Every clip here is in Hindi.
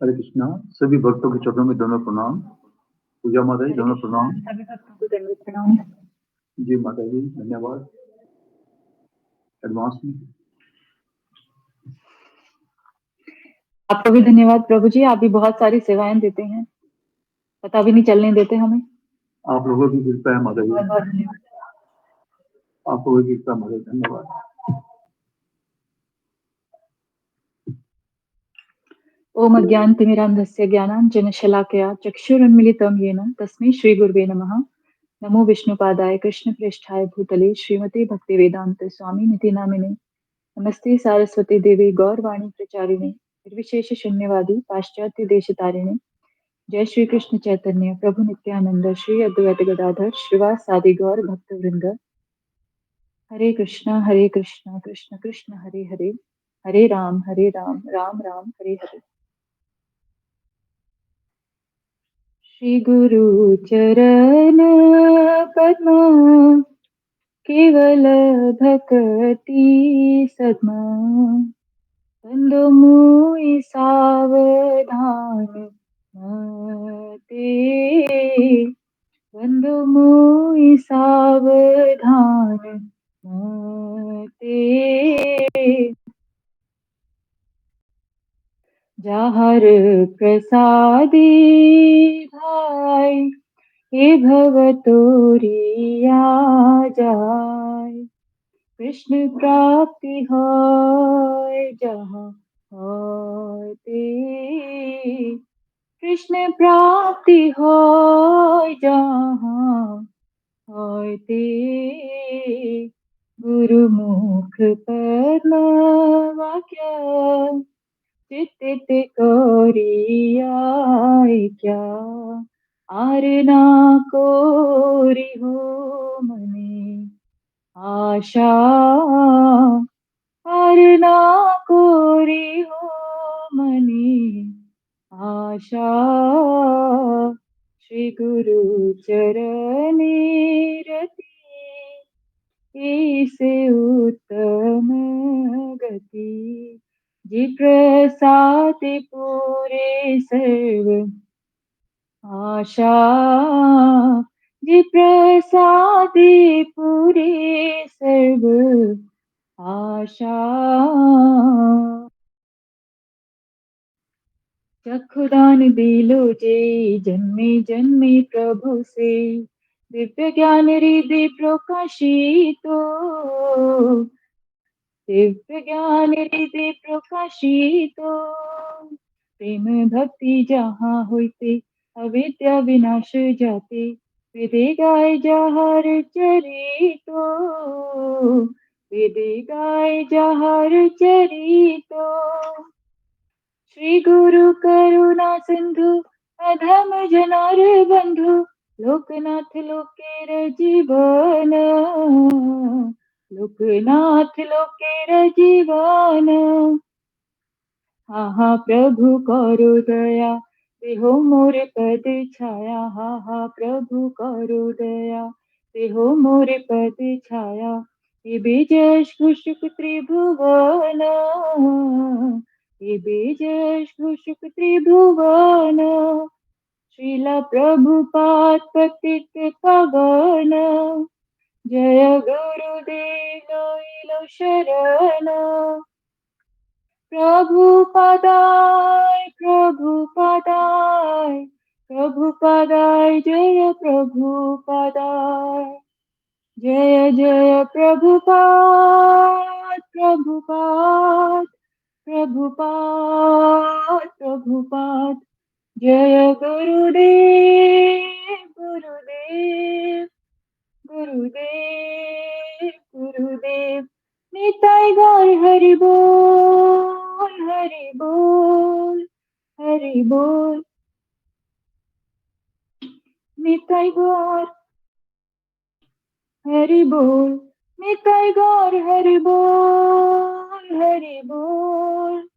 हरे कृष्णा। सभी भक्तों के चरणों में दोनों प्रणाम। पूजा माता जी दोनों प्रणाम। सभी भक्तों को दंडवत प्रणाम। जी माता जी धन्यवाद एडवांस में। आपको भी धन्यवाद प्रभु जी, आप भी बहुत सारी सेवाएं देते हैं, पता भी नहीं चलने देते हमें। आप लोगों की कृपा है माता जी, बहुत बहुत धन्यवाद। आप लोगों की कृपा माता जी, धन्यवाद। ओम अज्ञानतिमिरान्धस्य ज्ञानाञ्जनशलाकया चक्षुरुन्मीलितं येन तस्मै श्रीगुरुवे नमः। नमो विष्णुपादाय कृष्णप्रेष्ठाय भूतले श्रीमते भक्तिवेदान्त स्वामिनिति नामिने। नमस्ते सारस्वती देवी गौरवाणी प्रचारिणे निर्विशेष शून्यवादी पाश्चात्य देशतारिणे। जय श्री कृष्ण चैतन्य प्रभु नित्यानंद श्री अद्वैत गदाधर श्रीवासादि गौर भक्त वृंद। हरे कृष्णा कृष्ण कृष्ण हरे हरे, हरे राम राम राम हरे हरे। श्री गुरु चरण पद्म केवल भक्ति सद्मा, बंधु मुई सावधान मते, बंधु मुई सावधान मते। जहर प्रसादी भाई हे भवतोरिया जाय, कृष्ण प्राप्ति होय जहाँ होते, कृष्ण प्राप्ति होय जहाँ होते। गुरुमुख पद्म वाक्य चित्त कोरियाय क्या, आरना कोरि हो मने आशा, आरना कोरि हो मने आशा। श्री गुरु चरणे रति से उत्तम गति, जी प्रसाद पूरे सर्व आशा, जी प्रसाद पूरे सर्व आशा। चक्षुदान दिलो जे जन्मे जन्मे प्रभु से, दिव्य ज्ञान हृदय प्रकाशितो, दिव्य ज्ञान हृदय प्रकाशितो। प्रेम भक्ति जहाँ होते अविद्या विनाश जाते, वेदे गाय जहर चरितो, वेदे गाय जहर चरितो। श्री गुरु करुणा सिंधु अधम जनार बंधु, लोकनाथ लोकेर जीवन, लोकनाथ लोकेर जीवन। हा प्रभु करो दया देहो मोर पद छाया, हा प्रभु करो दया देहो मोर पद छाया। ये बीजश कुशुक त्रिभुवन, ये बीजश कुशुक त्रिभुवन। श्रीला प्रभुपाद पतित पावन, जय गुरुदेव लो शरण। प्रभुपदाय प्रभुपदाय प्रभुपदाय जय प्रभुपदाय, जय जय प्रभुपाद प्रभुपाद प्रभुपाद प्रभुपाद। जय गुरुदेव गुरुदेव गुरुदेव गुरुदेव। निताय गौर हरि बोल हरि बोल हरि बोल। निताय गौर हरि बोल, निताय गौर हरि बोल हरि बोल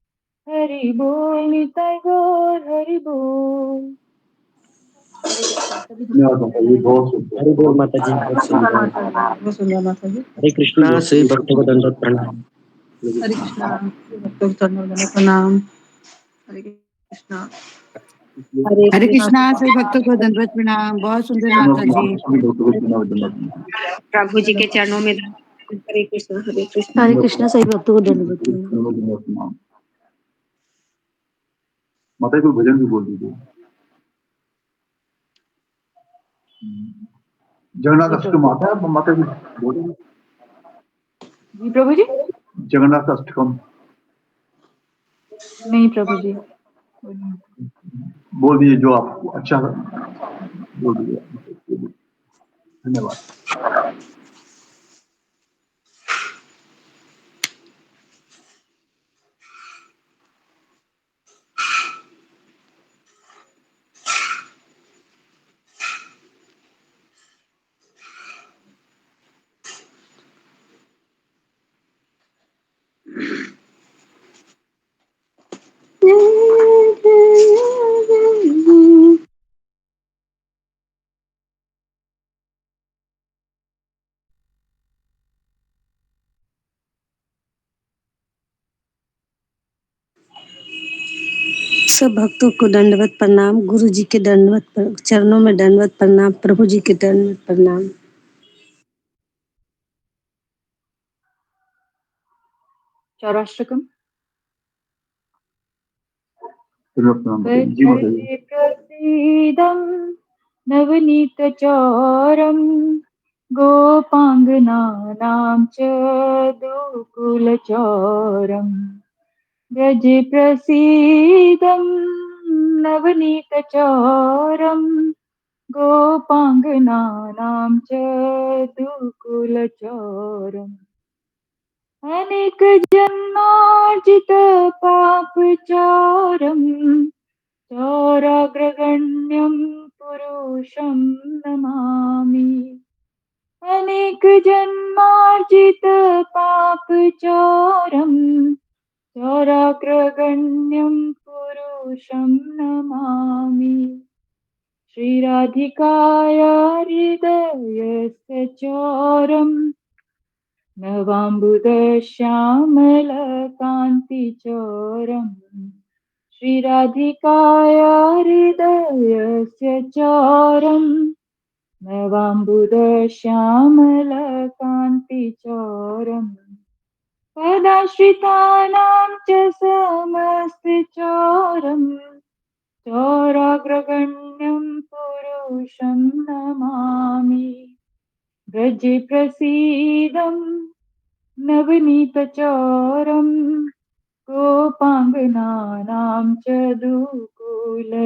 हरि बोल, निताय गौर हरि बोल। धन्यवाद माता जी, बहुत सुंदर। हरि बोल माता जी, बहुत सुंदर, बहुत सुंदर माता जी। हरे कृष्णा। सभी भक्तों को दंडवत प्रणाम। हरे कृष्णा, भक्तों को चरणों में प्रणाम। हरे कृष्णा। हरे कृष्णा। सभी भक्तों को दंडवत प्रणाम। बहुत सुंदर माता जी। सभी भक्तों को दंडवत प्रणाम। प्रभु जी के चरणों में हरे कृष्णा हरे कृष्णा। हरे कृष्णा। सभी भक्तों को दंडवत प्रणाम। माता जी को भजन भी बोल दीजिए। जगन्नाथ अष्टकम आता है माता जी, बोलिए। जी प्रभु जी। जगन्नाथ अष्टकम नहीं प्रभु जी। बोल दीजिए, जो आपको अच्छा बोल दीजिए। धन्यवाद। सब भक्तों को दंडवत प्रणाम। गुरु जी के दंडवत चरणों में दंडवत प्रणाम। प्रभु जी के दंडवत प्रणाम। चौराष्ट्रकम। जी माता जी। प्रसीदं नवनीत चौरम गोपांगनानां च दुकुलचौरम। व्रज प्रसीदं नवनीत चौरम गोपांगनानां च दुकुलचौरम। अनेक जन्मार्जित पापचारम चौराग्रगण्यं पुरुषं नमामि। अनेक जन्मार्जित पापचारं चौराग्रगण्यं पुरुषं नमामि। श्रीराधिकाय हृदयस्य चौरं नवाम्बुदश्यामलकान्तिचौरम्। श्रीराधिकाय हृदयस्य चौरम् नवाम्बुदश्यामलकान्तिचौरम्। पदाश्रितानां च समस्तचौरम् चौराग्रगण्यं पुरुषं नमामि। व्रज प्रसीदं नवनीतचौरम् गोपाङ्गनानां च दुकुलचौरम्।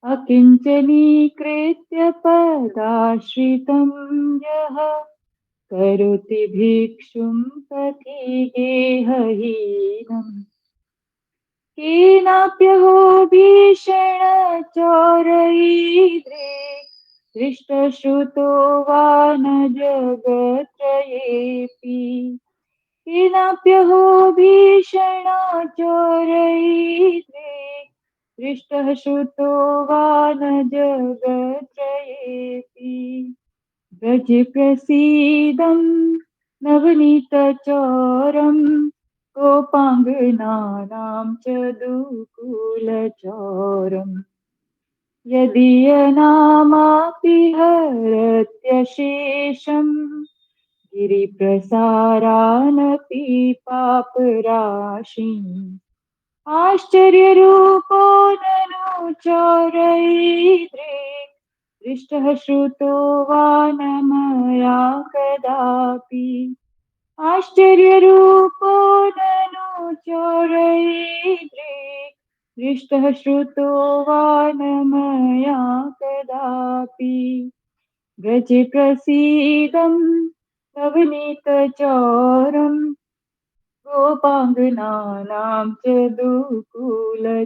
अकिञ्चनीकृत्य पदाश्रितं यः करोति भिक्षुं पथिगेहहीनम्। केनाप्यहो भीषणचौरैर्द्रे दृष्टश्रुतो वा न जगत्त्रयेऽपि। केनाप्यहो भीषणचौरैर्द्रे दृष्टः श्रुतो वा न जगत्त्रयेऽपि। व्रज प्रसीदं नवनीतचौरम् गोपाङ्गनानां च दुकुलचौरम्। यदीयनामापि हरत्यशेषम् गिरिप्रसारानपि पापराशिम्। आश्चर्यरूपो ननु चौरैर्द्रे दृष्टः श्रुतो वा न मया कदापि। आश्चर्यरूपो ननु चौरैर्द्रे दृष्टः श्रुतो वा न मया कदापि। व्रज प्रसीदं नवनीतचौरम् गोपाङ्गनानां च दुकुलचौरम्।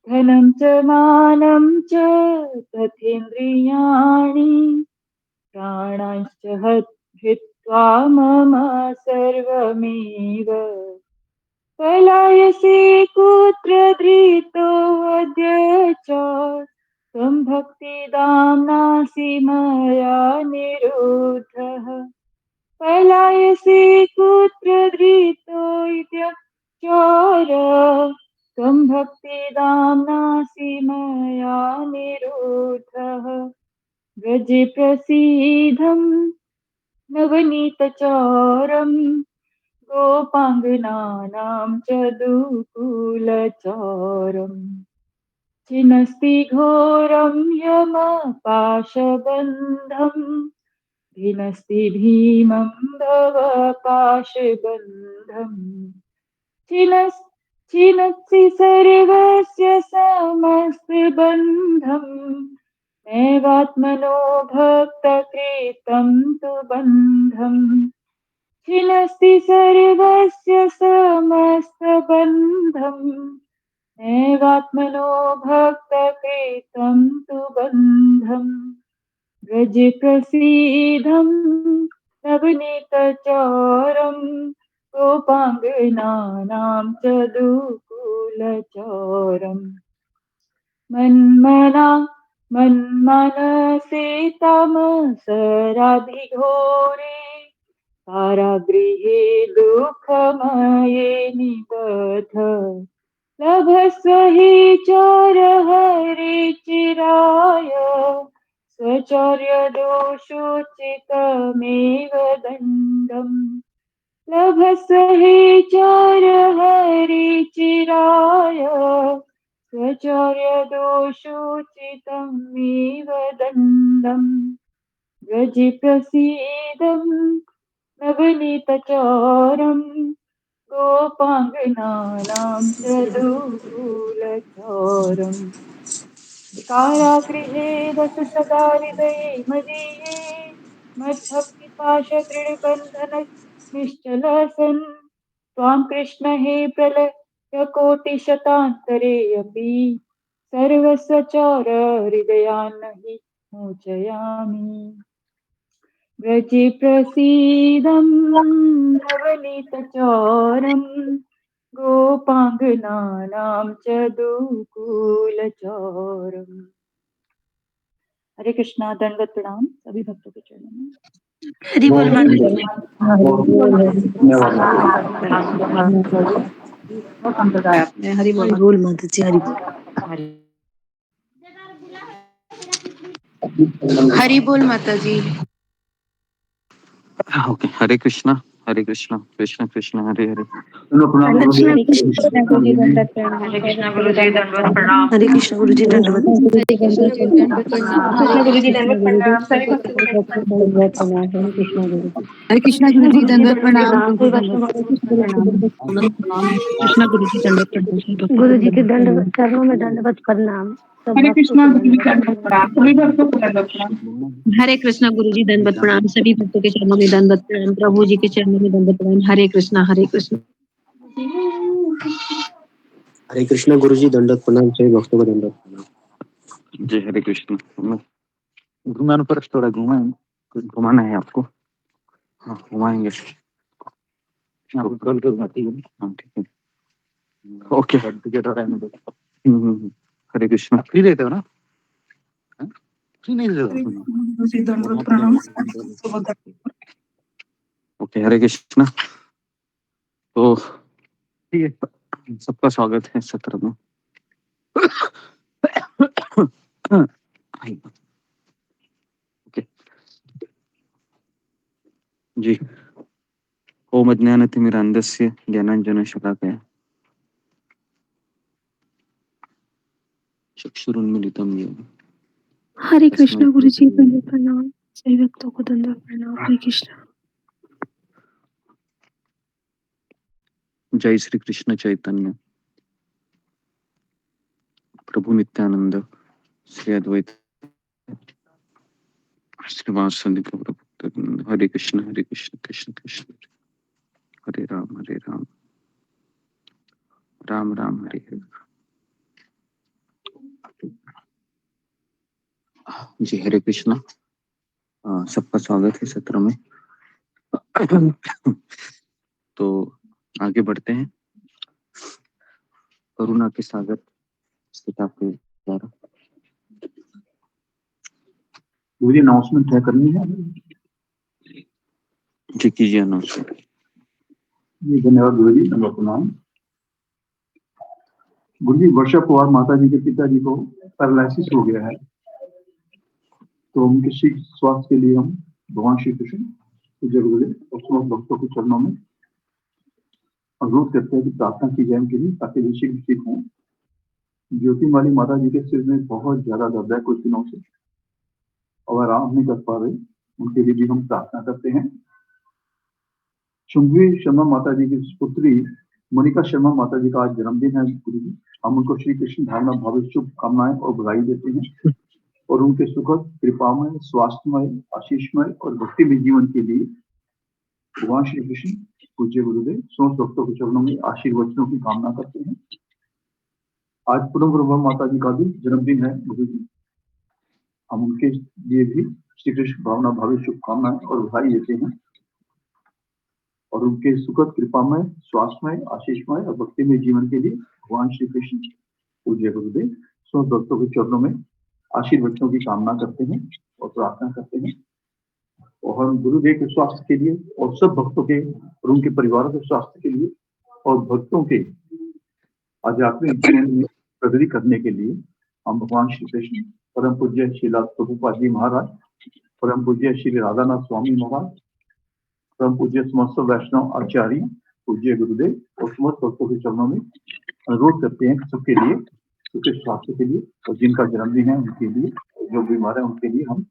धनं च मानं च तथेन्द्रियाणि प्राणांश्च हत्वा मम सर्वमेव। पलायसे कुत्र धृतोऽद्य च त्वं भक्तिदाम्नासि मया निरुद्धः। पलायसे कुत्र धृतोऽद्य च चकार त्वं भक्तिदाम्नासि मया निरुद्धः व्रज प्रसीदं नवनीतचारं गोपाङ्गनानां च दुकूलचारम् चिनस्ति घोरं यमपाशबन्धं भिनस्ति भीमं भवपाशबन्धम् छिनत्सि सर्वस्य समस्तबन्धं नैवात्मनो भक्तकृतं तु बन्धम् छिनस्ति सर्वस्य समस्तबन्धं नैवात्मनो भक्तकृतं तु बन्धम् व्रज प्रसीदं नवनीतचारं गोपाङ्गनानां च दुकूलचारम् मन्मनसे तामसराधिघोरे कारागृहे दुःखमये निबध्य लभस्व हि चारहरे चिराय स्वचर्यदोषोचितमेव दण्डम् लभस्व हि चारहरे चिराय स्वचर्यदोषोचितमेव दण्डम् व्रज प्रसीदं नवनीतचारं गोपाङ्गनानां च दुकूलचारम् कारागृहे वस सदा हृदये मदीये मद्भक्तिपाशदृढबन्धन निश्चलसन् त्वां कृष्ण हे प्रलयकोटिशतान्तरे अपि सर्वस्वचार हृदयान्न हि मोचयामि व्रज प्रसीदं नवनीतचारं गोपाङ्गनानां च दुकूलचारम्। हरे कृष्णा, दंडवत प्रणाम सभी भक्तों के चरणों में। हरि बोल माता जी। संप्रदाय आपने हरि बोल। हरि बोल माता जी। हरि बोल। हरि बोल माता जी। ओके, हरे कृष्णा कृष्ण कृष्ण हरे हरे। दोनों प्रणाम हरे गुरुदेव। कृष्ण गुरु जी दंडवत प्रणाम। हरे कृष्ण गुरु जी दंडवत प्रणाम। हरे कृष्ण गुरु जी दंडवत। हरे कृष्ण गुरु जी दंडवत प्रणाम। सभी भक्तों को दंडवत प्रणाम। हरे कृष्ण गुरु जी। हरे कृष्ण गुरु जी दंडवत प्रणाम। कृष्ण गुरु जी दंडवत प्रणाम। गुरु जी के दंडवत चरणों में दंडवत प्रणाम। सब हरे भक्तों कृष्ण को गुरु जी दंडवत दंडवत प्रणाम। सभी भक्तों को दंडवत प्रणाम। हरे कृष्ण गुरु जी दंडवत प्रणाम। सभी भक्तों के चरणों में दंडवत प्रणाम। प्रभु जी के चरणों में दंडवत प्रणाम। हरे कृष्ण हरे कृष्ण। हरे कृष्णा गुरु जी दंडवत प्रणाम, सभी भक्तों को दंडवत प्रणाम। जय हरे कृष्ण। घुमाने पर थोड़ा घुमाना है आपको। हाँ, घुमाएंगे। कल घुमाती है। हाँ, ठीक है। ओके। हरे कृष्णा। फ्री रहते हो ना? फ्री नहीं रहते हो? गुरु जी दंडवत प्रणाम। ओके, हरे कृष्णा। तो ठीक है, सबका स्वागत है सत्र में। ओके जी। ओम अज्ञानतिमिरान्धस्य ज्ञानाञ्जनशलाकया चक्षुरुन्मीलितं येन हरे कृष्ण तस्मै गुरु जी दंडवत प्रणाम। सभी भक्तों को दंडवत प्रणाम। हरे कृष्ण। जय श्री कृष्ण चैतन्य प्रभु नित्यानंद श्री अद्वैत श्रीवासदि गौर भक्तवृंद। हरे कृष्ण कृष्ण कृष्ण हरे राम राम राम हरे हरे। जी हरे कृष्णा। सबका स्वागत है सत्र में। तो आगे बढ़ते हैं। करुणा के सागर स्थित आपके द्वारा गुरुजी अनाउंसमेंट क्या करनी है? जी कीजिए अनाउंसमेंट। जी धन्यवाद गुरुजी, दंडवत प्रणाम। गुरु जी, वर्षा पवार माता जी के पिताजी को पैरालिसिस हो गया है, तो उनके शीघ्र स्वास्थ्य के लिए हम भगवान श्री कृष्ण पूज्य गुरुदेव और समस्त भक्तों के चरणों में अनुरोध करते हैं कि प्रार्थना की जाए उनके लिए, ताकि वे शीघ्र ठीक हों। ज्योतिमाली माता जी के सिर में बहुत ज्यादा दर्द है कुछ दिनों से, और आराम नहीं कर पा रहे, उनके लिए भी हम प्रार्थना करते हैं। शुंभी शर्मा माता जी की पुत्री मोनिका शर्मा माता जी का आज जन्मदिन है गुरु जी। हम उनको श्री कृष्ण भावना भाविक शुभकामनाएं और बधाई देते हैं, और उनके सुखद कृपामय स्वास्थ्यमय आशीषमय और भक्तिमय जीवन के लिए भगवान श्री कृष्ण पूज्य गुरुदेव समस्त भक्तों के चरणों में आशीर्वचनों की कामना करते हैं। आज पूर्ण ब्रह्मा माता जी का भी जन्मदिन है गुरु जी। हम उनके लिए भी श्री कृष्ण भावना भाविक शुभकामनाएं और बधाई देते हैं, और उनके सुखद कृपामय स्वास्थ्यमय आशीषमय और भक्तिमय जीवन के लिए भगवान श्री कृष्ण पूज्य गुरुदेव समस्त भक्तों के चरणों में आशीर्वचनों की कामना करते हैं और प्रार्थना करते हैं। और हम गुरुदेव के स्वास्थ्य के लिए और सब भक्तों के और उनके परिवारों के स्वास्थ्य के लिए और भक्तों के आध्यात्मिक जीवन में प्रगति करने के लिए हम भगवान श्री कृष्ण परम पूज्य श्रीला प्रभुपाद जी महाराज, परम पूज्य श्री राधानाथ स्वामी महाराज, परम पूज्य समस्त वैष्णव आचार्य पूज्य गुरुदेव और समस्त भक्तों के चरणों में अनुरोध करते हैं सबके लिए, सबके स्वास्थ्य के लिए, और जिनका जन्मदिन है उनके लिए, जो बीमार है उनके लिए हम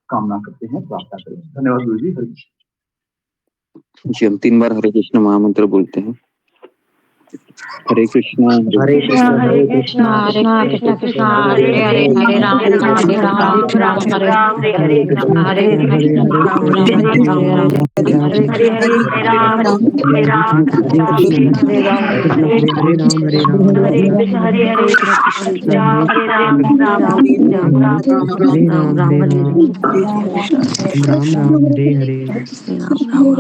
कामना करते हैं, प्रार्थना करें। धन्यवाद गुरु जी। हरे कृष्ण जी, हम 3 बार हरे कृष्ण महामंत्र बोलते हैं। हरे कृष्णा हरे कृष्णा हरे कृष्णा कृष्ण कृष्ण हरे हरे हरे राम हरे राम राम राम हरे हरे हरे कृष्ण राम राम हरे हरे हरे राम हरे राम हरे राम हरे कृष्ण हरे हरे कृष्ण राम हरे राम राम राम राम हरे राम राम हरे हरे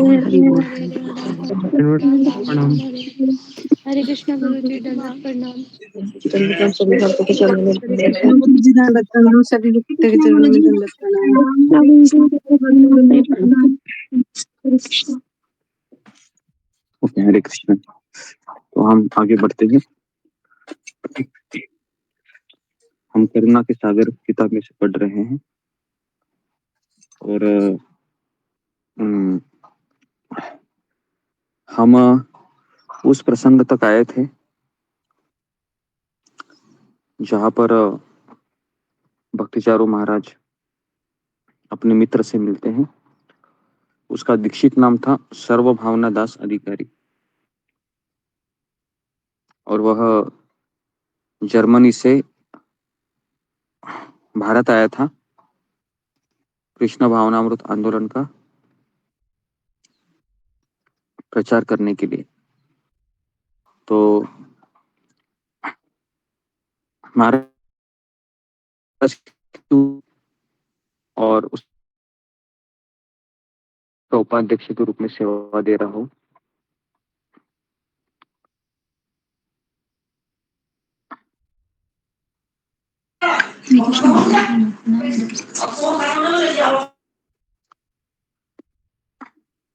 हरि बोल। प्रणाम। हरे कृष्णा गुरु जी, दंडवत प्रणाम। सभी भक्तों के चरणों में सभी भक्तों के चरणों में दंडवत प्रणाम। ओके, हरे कृष्ण। तो हम आगे बढ़ते हैं। हम करुणा के सागर किताब में से पढ़ रहे हैं, और हम उस प्रसंग तक आए थे जहां पर भक्तिचारू महाराज अपने मित्र से मिलते हैं। उसका दीक्षित नाम था सर्वभावना दास अधिकारी, और वह जर्मनी से भारत आया था कृष्ण भावनामृत आंदोलन का प्रचार करने के लिए। तो महाराज और उसका उपाध्यक्ष के रूप में सेवा दे रहा हूँ।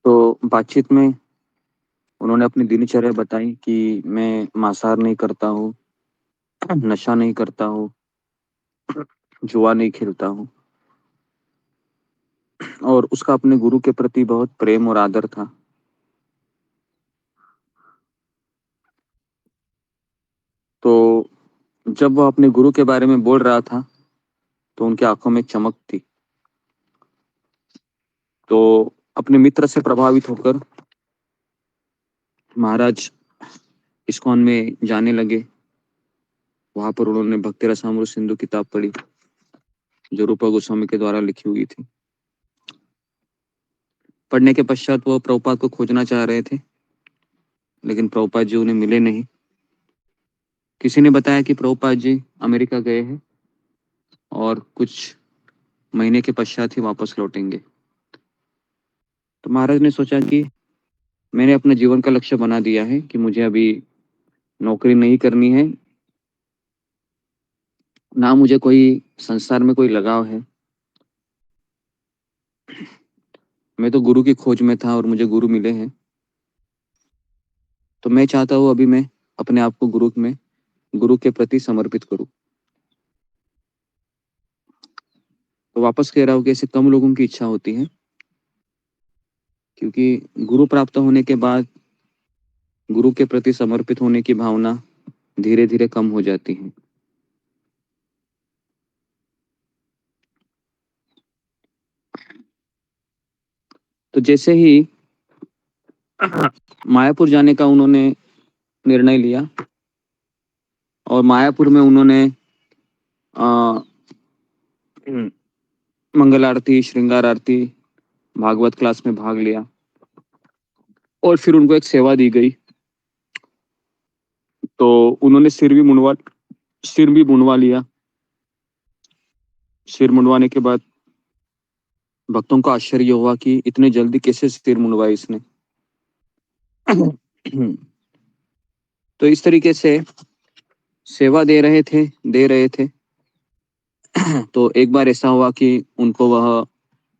तो बातचीत में उन्होंने अपनी दिनचर्या बताई कि मैं मांसाहार नहीं करता हूँ, नशा नहीं करता हूँ, जुआ नहीं खेलता हूँ, और उसका अपने गुरु के प्रति बहुत प्रेम और आदर था। तो जब वह अपने गुरु के बारे में बोल रहा था तो उनकी आंखों में चमक थी। तो अपने मित्र से प्रभावित होकर महाराज इस्कॉन में जाने लगे। वहां पर उन्होंने भक्ति रसामृत सिंधु किताब पढ़ी, जो रूपा गोस्वामी के द्वारा लिखी हुई थी। पढ़ने के पश्चात वो प्रभुपाद को खोजना चाह रहे थे, लेकिन प्रभुपाद जी उन्हें मिले नहीं। किसी ने बताया कि प्रभुपाद जी अमेरिका गए हैं और कुछ महीने के पश्चात ही वापस लौटेंगे। तो महाराज ने सोचा कि मैंने अपने जीवन का लक्ष्य बना दिया है कि मुझे अभी नौकरी नहीं करनी है, ना मुझे कोई संसार में कोई लगाव है। मैं तो गुरु की खोज में था और मुझे गुरु मिले हैं। तो मैं चाहता हूँ अभी मैं अपने आप को गुरु में गुरु के प्रति समर्पित करूं। तो वापस कह रहा हूं कि ऐसे कम लोगों की इच्छा होती है, क्योंकि गुरु प्राप्त होने के बाद गुरु के प्रति समर्पित होने की भावना धीरे धीरे कम हो जाती है। तो जैसे ही मायापुर जाने का उन्होंने निर्णय लिया और मायापुर में उन्होंने मंगल आरती, श्रृंगार आरती, भागवत क्लास में भाग लिया और फिर उनको एक सेवा दी गई। तो उन्होंने सिर भी मुंडवा लिया। सिर मुंडवाने के बाद भक्तों को आश्चर्य हुआ कि इतने जल्दी कैसे सिर मुंडवाया इसने। तो इस तरीके से सेवा दे रहे थे। तो एक बार ऐसा हुआ कि उनको वह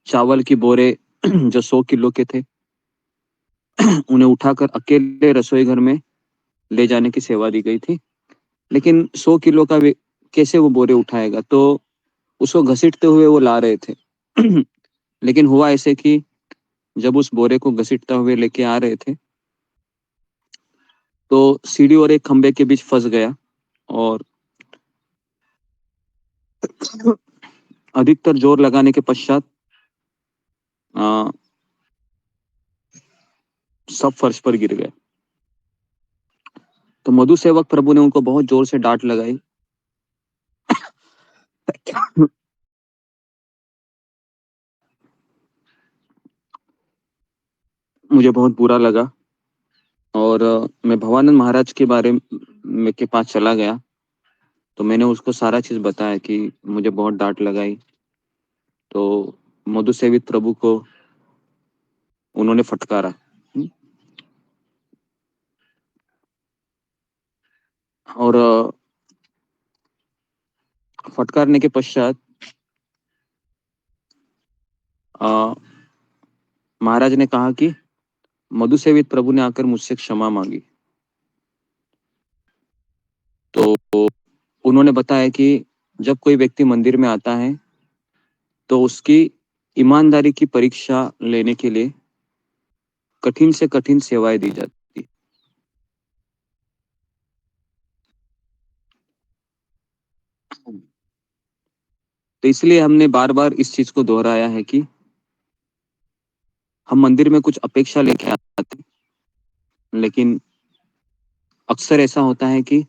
चावल की बोरे जो 100 किलो के थे उन्हें उठाकर अकेले रसोई घर में ले जाने की सेवा दी गई थी। लेकिन 100 किलो का कैसे वो बोरे उठाएगा, तो उसको घसीटते हुए वो ला रहे थे। लेकिन हुआ ऐसे कि जब उस बोरे को घसीटते हुए लेके आ रहे थे तो सीढ़ी और एक खंबे के बीच फंस गया और अधिकतर जोर लगाने के पश्चात सब फर्श पर गिर गए। तो मधु सेवक प्रभु ने उनको बहुत जोर से डांट लगाई। मुझे बहुत बुरा लगा और मैं भवानंद महाराज के बारे में के पास चला गया। तो मैंने उसको सारा चीज बताया कि मुझे बहुत डांट लगाई। तो मधु सेवित प्रभु को उन्होंने फटकारा और फटकारने के पश्चात महाराज ने कहा कि मधु सेवित प्रभु ने आकर मुझसे क्षमा मांगी। तो उन्होंने बताया कि जब कोई व्यक्ति मंदिर में आता है तो उसकी ईमानदारी की परीक्षा लेने के लिए कठिन से कठिन सेवाएं दी जाती। तो इसलिए हमने बार बार इस चीज को दोहराया है कि हम मंदिर में कुछ अपेक्षा लेके आते, लेकिन अक्सर ऐसा होता है कि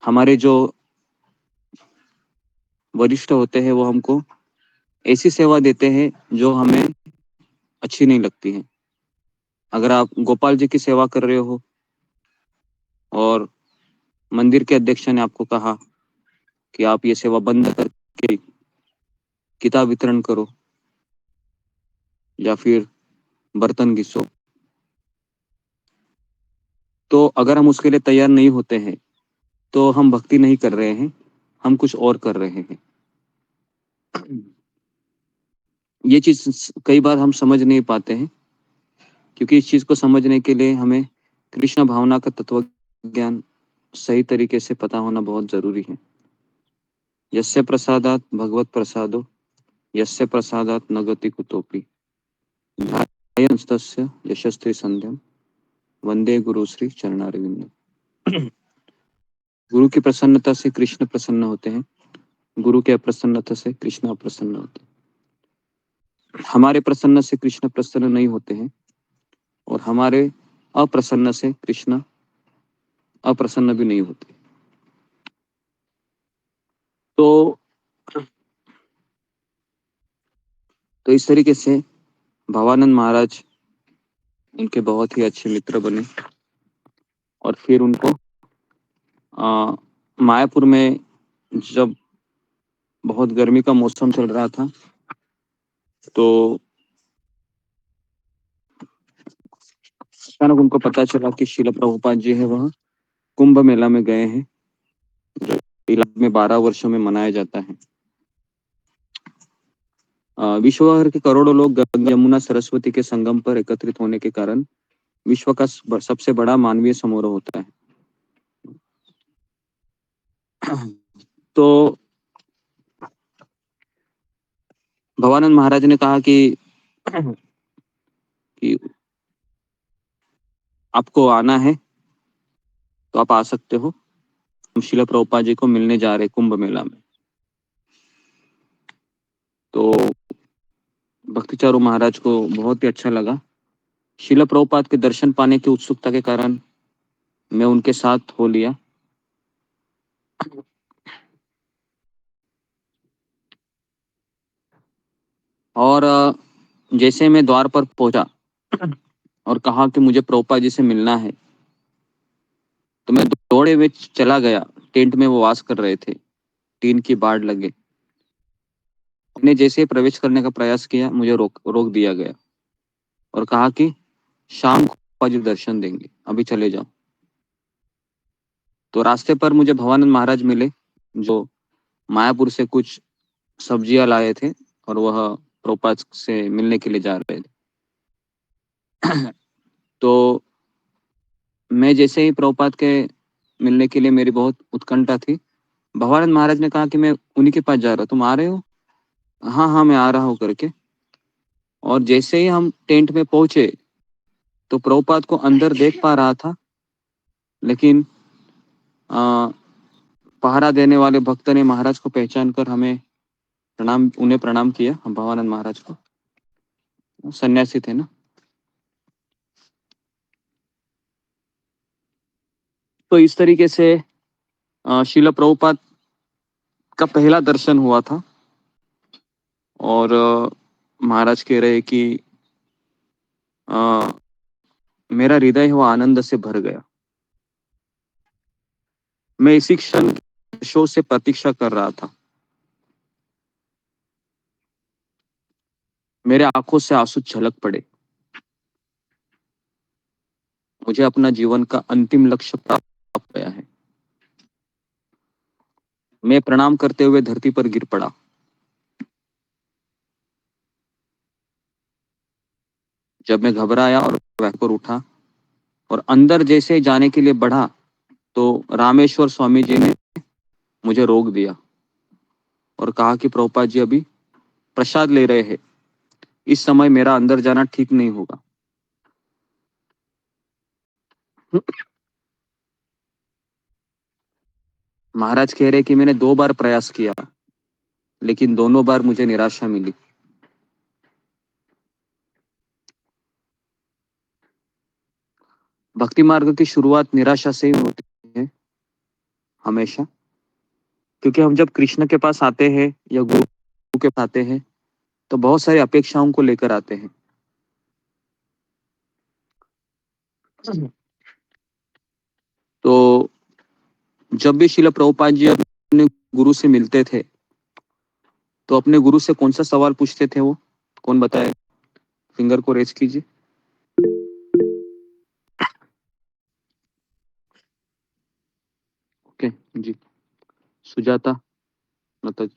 हमारे जो वरिष्ठ होते हैं वो हमको ऐसी सेवा देते हैं जो हमें अच्छी नहीं लगती है। अगर आप गोपाल जी की सेवा कर रहे हो और मंदिर के अध्यक्ष ने आपको कहा कि आप ये सेवा बंद करके किताब वितरण करो या फिर बर्तन घिसो, तो अगर हम उसके लिए तैयार नहीं होते हैं तो हम भक्ति नहीं कर रहे हैं, हम कुछ और कर रहे हैं। ये चीज कई बार हम समझ नहीं पाते हैं, क्योंकि इस चीज को समझने के लिए हमें कृष्ण भावना का तत्व ज्ञान सही तरीके से पता होना बहुत जरूरी है। यस्य प्रसादात भगवत प्रसादो यस्य प्रसादात न गति कुतोपि ध्यायस्तस्य यशस्वी संध्यम वंदे गुरु श्री चरणारविंद। गुरु की प्रसन्नता से कृष्ण प्रसन्न होते हैं, गुरु के अप्रसन्नता से कृष्ण अप्रसन्न होते हैं। हमारे प्रसन्न से कृष्ण प्रसन्न नहीं होते हैं और हमारे अप्रसन्न से कृष्ण अप्रसन्न भी नहीं होते। तो इस तरीके से भवानंद महाराज उनके बहुत ही अच्छे मित्र बने और फिर उनको मायापुर में जब बहुत गर्मी का मौसम चल रहा था तो अचानक उनको पता चला कि श्रील प्रभुपाद जी है वह कुंभ मेला में गए हैं, जो इलाके में 12 वर्षों में मनाया जाता है। विश्व भर के करोड़ों लोग गंगा यमुना सरस्वती के संगम पर एकत्रित होने के कारण विश्व का सबसे बड़ा मानवीय समारोह होता है। तो भवानंद महाराज ने कहा कि आपको आना है तो आप आ सकते हो, हम शिला प्रभुपाद जी को मिलने जा रहे कुंभ मेला में। तो भक्तिचारू महाराज को बहुत ही अच्छा लगा। शिला प्रभुपाद के दर्शन पाने की उत्सुकता के कारण मैं उनके साथ हो लिया। और जैसे मैं द्वार पर पहुंचा और कहा कि मुझे प्रभुपाद जी से मिलना है, तो मैं दौड़े हुए चला गया। टेंट में वो वास कर रहे थे, टीन की बाड़ लगे। मैंने जैसे ही प्रवेश करने का प्रयास किया, मुझे रोक दिया गया और कहा कि शाम को प्रभुपाद जी दर्शन देंगे, अभी चले जाओ। तो रास्ते पर मुझे भवानंद महाराज मिले, जो मायापुर से कुछ सब्जियां लाए थे और वह प्रभुपाद से मिलने के लिए जा रहे थे। तो मैं जैसे ही प्रभुपाद के मिलने के लिए, मेरी बहुत उत्कंठा थी। भवानंद महाराज ने कहा कि मैं उन्हीं के पास जा रहा, तुम आ रहे हो? हाँ हाँ मैं आ रहा हूँ करके। और जैसे ही हम टेंट में पहुंचे तो प्रभुपाद को अंदर देख पा रहा था, लेकिन पहरा देने वाले भक्त ने महाराज को पहचान कर उन्हें प्रणाम किया। हम भवानंद महाराज को, सन्यासी थे ना। तो इस तरीके से शिला प्रभुपाद का पहला दर्शन हुआ था। और महाराज कह रहे कि मेरा हृदय वो आनंद से भर गया। मैं इसी क्षण शो से प्रतीक्षा कर रहा था। मेरे आंखों से आंसू झलक पड़े। मुझे अपना जीवन का अंतिम लक्ष्य प्राप्त हो गया है। मैं प्रणाम करते हुए धरती पर गिर पड़ा। जब मैं घबराया और पर उठा और अंदर जैसे जाने के लिए बढ़ा, तो रामेश्वर स्वामी जी ने मुझे रोक दिया और कहा कि प्रभुपाद जी अभी प्रसाद ले रहे हैं, इस समय मेरा अंदर जाना ठीक नहीं होगा। महाराज कह रहे कि मैंने 2 बार प्रयास किया, लेकिन दोनों बार मुझे निराशा मिली। भक्ति मार्ग की शुरुआत निराशा से ही होती है हमेशा, क्योंकि हम जब कृष्ण के पास आते हैं या गुरु के पास आते हैं तो बहुत सारी अपेक्षाओं को लेकर आते हैं। तो जब भी शिला प्रभुपाद जी अपने गुरु से मिलते थे तो अपने गुरु से कौन सा सवाल पूछते थे? वो कौन बताए? फिंगर को रेज कीजिए। ओके जी, सुजाता माता जी।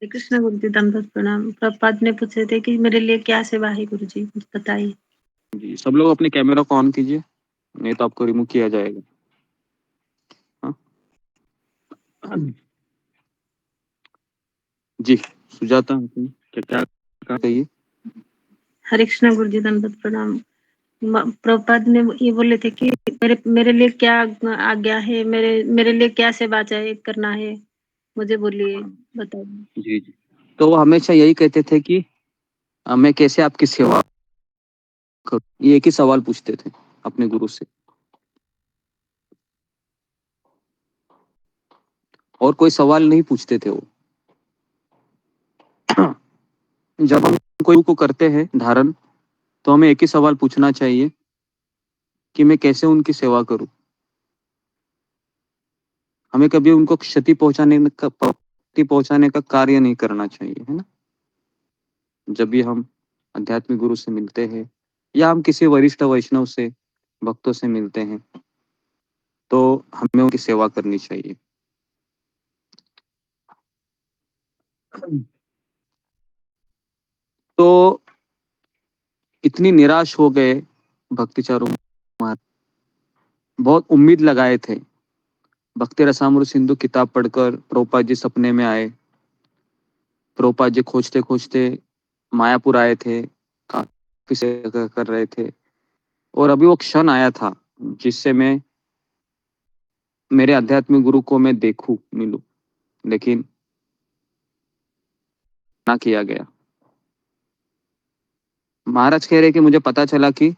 श्री कृष्ण गुरु जी दंडवत प्रणाम। प्रभुपाद ने पूछे थे कि मेरे लिए क्या सेवा है गुरु जी, कुछ बताइए। जी, सब लोग अपने कैमरा को ऑन कीजिए, नहीं तो आपको रिमूव किया जाएगा। हाँ? जी सुजाता, क्या क्या कहिए। हरे कृष्ण गुरु जी दंडवत प्रणाम। प्रभुपाद ने ये बोले थे कि मेरे लिए क्या आज्ञा है, मेरे लिए क्या सेवा चाहिए करना है, मुझे बोलिए, बताइए। जी जी, तो वो हमेशा यही कहते थे कि मैं कैसे आपकी सेवा करूं, ये एक ही सवाल पूछते थे अपने गुरु से, और कोई सवाल नहीं पूछते थे वो। जब हम कोई को करते हैं धारण, तो हमें एक ही सवाल पूछना चाहिए कि मैं कैसे उनकी सेवा करूं। हमें कभी उनको क्षति पहुंचाने का कार्य नहीं करना चाहिए, है ना। जब भी हम आध्यात्मिक गुरु से मिलते हैं या हम किसी वरिष्ठ वैष्णव से, भक्तों से मिलते हैं, तो हमें उनकी सेवा करनी चाहिए। तो इतनी निराश हो गए भक्तिचारू महाराज, बहुत उम्मीद लगाए थे भक्ति रसामृत सिंधु किताब पढ़कर प्रभुपाद जी सपने में आए। प्रभुपाद जी खोजते खोजते मायापुर आए थे, काफी सेवा कर रहे थे, और अभी वो क्षण आया था जिससे मैं मेरे आध्यात्मिक गुरु को मैं देखूं, मिलूं, लेकिन ना किया गया। महाराज कह रहे कि मुझे पता चला कि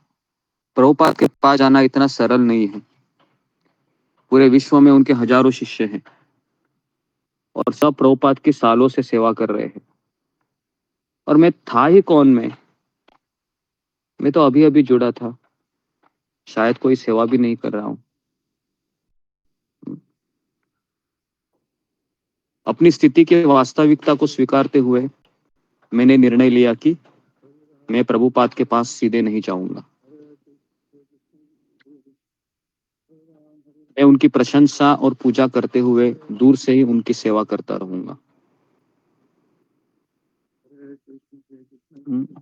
प्रभुपाद के पास जाना इतना सरल नहीं है। पूरे विश्व में उनके हजारों शिष्य हैं और सब प्रभुपाद की सालों से सेवा कर रहे हैं, और मैं था ही कौन? मैं तो अभी अभी जुड़ा था, शायद कोई सेवा भी नहीं कर रहा हूं। अपनी स्थिति की वास्तविकता को स्वीकारते हुए मैंने निर्णय लिया कि मैं प्रभुपाद के पास सीधे नहीं जाऊंगा। मैं उनकी प्रशंसा और पूजा करते हुए दूर से ही उनकी सेवा करता रहूंगा।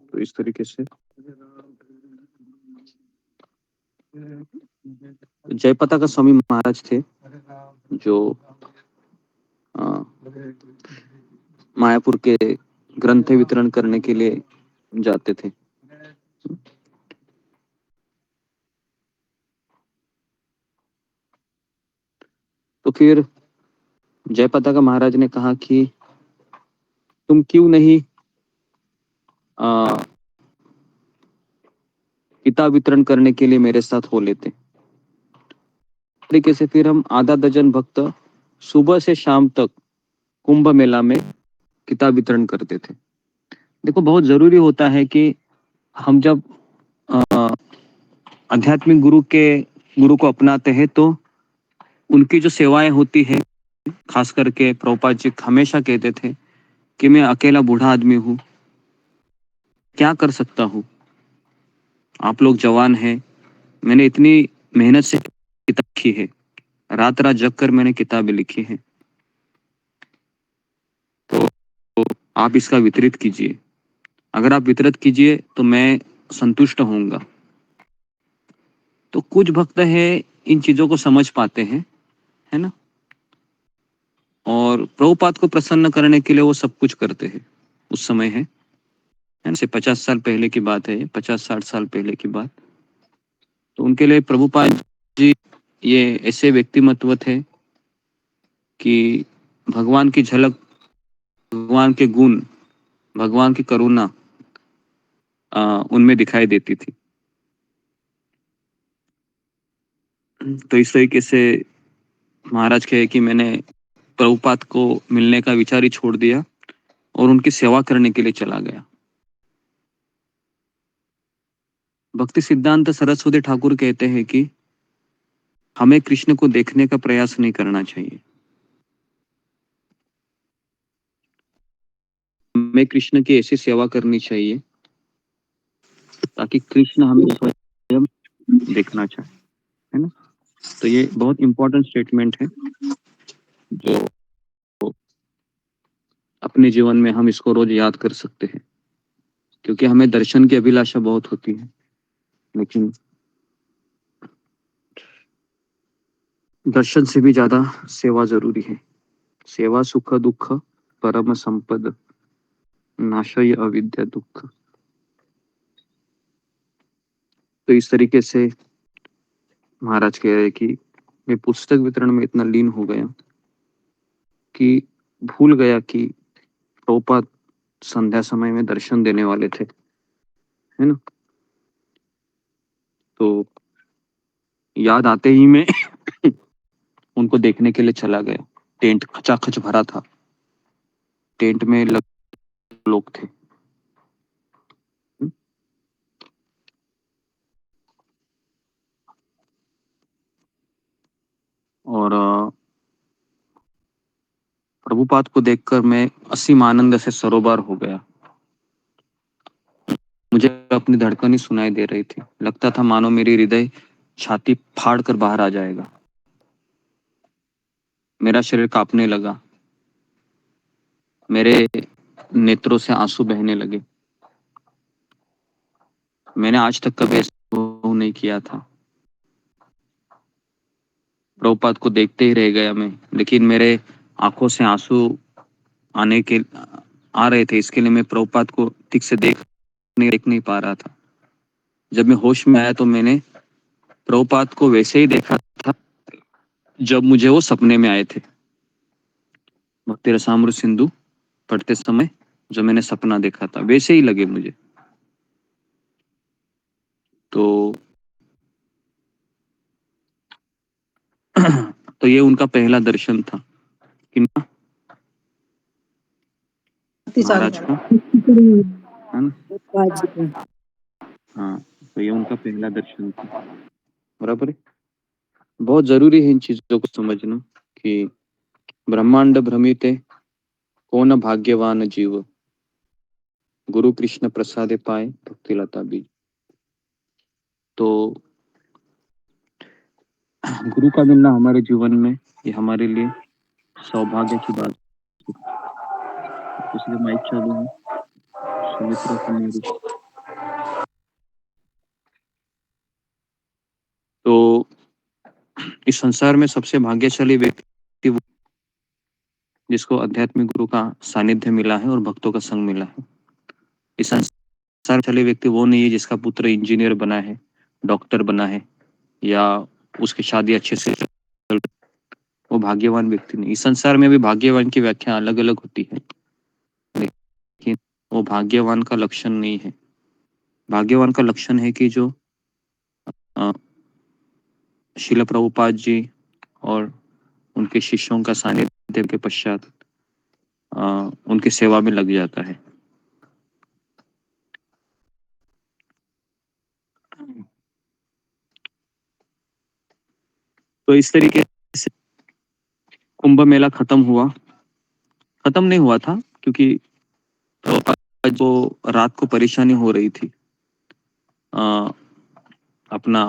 तो इस तरीके से जयपता का स्वामी महाराज थे जो मायापुर के ग्रंथ वितरण करने के लिए जाते थे। तो फिर जयपता का महाराज ने कहा कि तुम क्यों नहीं किताब वितरण करने के लिए मेरे साथ हो लेते। तरीके से फिर हम आधा दर्जन भक्त सुबह से शाम तक कुंभ मेला में किताब वितरण करते थे। देखो, बहुत जरूरी होता है कि हम जब आध्यात्मिक गुरु को अपनाते हैं तो उनकी जो सेवाएं होती है, खास करके प्रभुपाद जी हमेशा कहते थे कि मैं अकेला बूढ़ा आदमी हूँ, क्या कर सकता हूँ, आप लोग जवान हैं, मैंने इतनी मेहनत से किताब लिखी है, रात रात जग कर मैंने किताबें लिखी हैं, तो आप इसका वितरित कीजिए। अगर आप वितरित कीजिए तो मैं संतुष्ट होऊंगा। तो कुछ भक्त है इन चीजों को समझ पाते हैं, है ना, और प्रभुपाद को प्रसन्न करने के लिए वो सब कुछ करते हैं। उस समय है ना, 50 साल पहले की बात है, 50-60 साल पहले की बात। तो उनके लिए प्रभुपाद जी ये ऐसे व्यक्तिमत्व थे कि भगवान की झलक, भगवान के गुण, भगवान की करुणा उनमें दिखाई देती थी। तो इस तरीके से महाराज कहे कि मैंने प्रभुपाद को मिलने का विचार ही छोड़ दिया और उनकी सेवा करने के लिए चला गया। भक्ति सिद्धांत सरस्वती ठाकुर कहते हैं कि हमें कृष्ण को देखने का प्रयास नहीं करना चाहिए, हमें कृष्ण की ऐसी सेवा करनी चाहिए ताकि कृष्ण हमें स्वयं देखना चाहे, है ना। तो ये बहुत इंपॉर्टेंट स्टेटमेंट है जो अपने जीवन में हम इसको रोज याद कर सकते हैं, क्योंकि हमें दर्शन की अभिलाषा बहुत होती है, लेकिन दर्शन से भी ज्यादा सेवा जरूरी है। सेवा सुख दुख परम संपद नाशय अविद्या दुख। तो इस तरीके से महाराज कह रहे कि मैं पुस्तक वितरण में इतना लीन हो गया कि भूल गया कि प्रभुपाद संध्या समय में दर्शन देने वाले थे, है ना। तो याद आते ही मैं उनको देखने के लिए चला गया। टेंट खचाखच भरा था, टेंट में लोग थे। और प्रभुपाद को देखकर मैं असीम आनंद से सरोबार हो गया। मुझे अपनी धड़कन ही सुनाई दे रही थी, लगता था मानो मेरी हृदय छाती फाड़ कर बाहर आ जाएगा। मेरा शरीर कांपने लगा, मेरे नेत्रों से आंसू बहने लगे। मैंने आज तक कभी ऐसा अनुभव नहीं किया था। प्रभुपाद को देखते ही रह गया मैं, लेकिन मेरे आंखों से आंसू आ रहे थे, इसके लिए मैं प्रभुपाद को ठीक से देख नहीं पा रहा था। जब मैं होश में आया तो मैंने प्रभुपाद को वैसे ही देखा था जब मुझे वो सपने में आए थे, भक्ति रसामृत सिंधु पढ़ते समय जो मैंने सपना देखा था वैसे ही लगे मुझे। तो तो ये उनका पहला दर्शन था किनका, महाराज का, है ना? हाँ, तो ये उनका पहला दर्शन था। बराबर है। बहुत जरूरी है इन चीजों को समझना कि ब्रह्मांड भ्रमित है, कौन भाग्यवान जीव, गुरु कृष्ण प्रसादे पाए भक्ति लता बीज। तो गुरु का मिलना हमारे जीवन में ये हमारे लिए सौभाग्य की बात है। दूसरे माइक चालू है, सुमित्रा कुमारी। तो इस संसार में सबसे भाग्यशाली व्यक्ति वो जिसको आध्यात्मिक गुरु का सानिध्य मिला है और भक्तों का संग मिला है। इस संसार में व्यक्ति वो नहीं है जिसका पुत्र इंजीनियर बना है, डॉक्टर बना है, या उसकी शादी अच्छे से चल, वो भाग्यवान व्यक्ति नहीं। इस संसार में भी भाग्यवान की व्याख्या अलग अलग होती है, लेकिन वो भाग्यवान का लक्षण नहीं है। भाग्यवान का लक्षण है कि जो श्रील प्रभुपाद जी और उनके शिष्यों का सानिध्य के पश्चात उनकी सेवा में लग जाता है। तो इस तरीके से कुंभ मेला खत्म नहीं हुआ था, क्योंकि जो रात को परेशानी हो रही थी अपना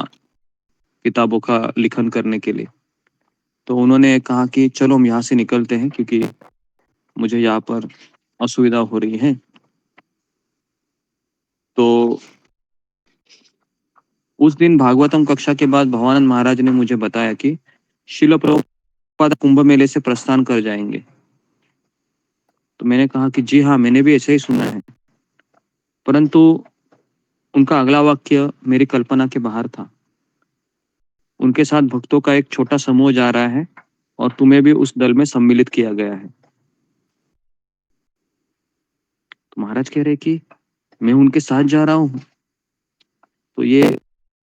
किताबों का लिखन करने के लिए, तो उन्होंने कहा कि चलो हम यहाँ से निकलते हैं क्योंकि मुझे यहाँ पर असुविधा हो रही है। तो उस दिन भागवतम कक्षा के बाद भवानंद महाराज ने मुझे बताया कि श्रील प्रभुपाद कुंभ मेले से प्रस्थान कर जाएंगे। तो मैंने कहा कि जी हाँ, मैंने भी ऐसे ही सुना है, परंतु उनका अगला वाक्य मेरी कल्पना के बाहर था। उनके साथ भक्तों का एक छोटा समूह जा रहा है और तुम्हें भी उस दल में सम्मिलित किया गया है। तो महाराज कह रहे कि मैं उनके साथ जा रहा हूँ, तो ये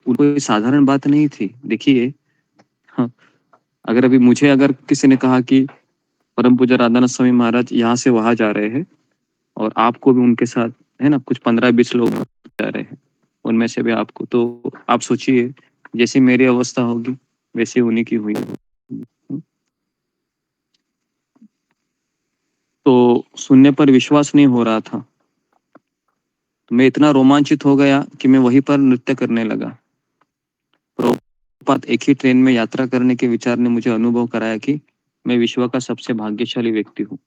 कोई साधारण बात नहीं थी। देखिए, हाँ, अगर अभी मुझे अगर किसी ने कहा कि परम पूज्य राधानाथ स्वामी महाराज यहाँ से वहां जा रहे हैं और आपको भी उनके साथ, है ना, कुछ 15-20 लोग जा रहे हैं, उनमें से भी आपको, तो आप सोचिए जैसी मेरी अवस्था होगी वैसी उन्हीं की हुई। तो सुनने पर विश्वास नहीं हो रहा था। तो मैं इतना रोमांचित हो गया कि मैं वहीं पर नृत्य करने लगा। प्रभुपाद एक ही ट्रेन में यात्रा करने के विचार ने मुझे अनुभव कराया कि मैं विश्व का सबसे भाग्यशाली व्यक्ति हूँ।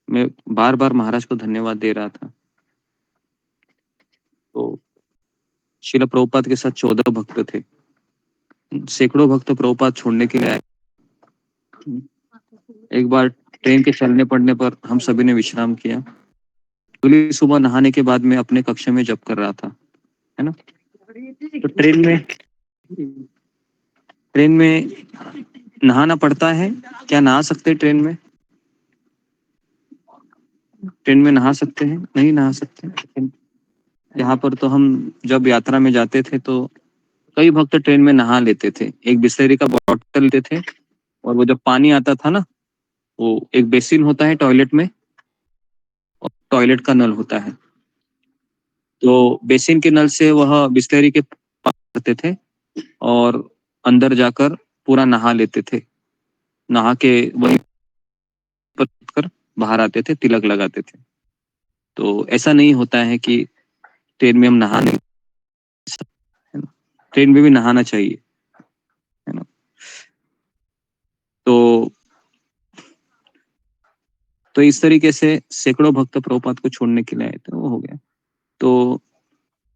मैं बार बार महाराज को धन्यवाद दे रहा था। तो श्रील प्रभुपाद के साथ 14 भक्त थे। सैकड़ों भक्त प्रभुपाद छोड़ने के लिए आए। एक बार ट्रेन के चलने पड़ने पर हम सभी ने विश्राम किया। अगली सुबह नहाने के बाद मैं अपने कक्ष में जप कर रहा था, है ना। तो ट्रेन में नहाना पड़ता है क्या? नहा सकते ट्रेन में? ट्रेन में नहा सकते हैं? नहीं नहा सकते। यहाँ पर तो हम जब यात्रा में जाते थे तो कई भक्त ट्रेन में नहा लेते थे। एक बिस्लेरी का बॉटल लेते थे और वो जब पानी आता था ना, वो एक बेसिन होता है टॉयलेट में और टॉयलेट का नल होता है, तो बेसिन के नल से वह बिस्लेरी के पास करते थे और अंदर जाकर पूरा नहा लेते थे। नहा के वहीं पर कर बाहर आते थे, तिलक लगाते थे। तो ऐसा नहीं होता है कि ट्रेन में हम नहा नहीं, है ना, ट्रेन में भी नहाना चाहिए, है ना। तो इस तरीके से सैकड़ों भक्त प्रभुपाद को छोड़ने के लिए आए थे, वो हो गया। तो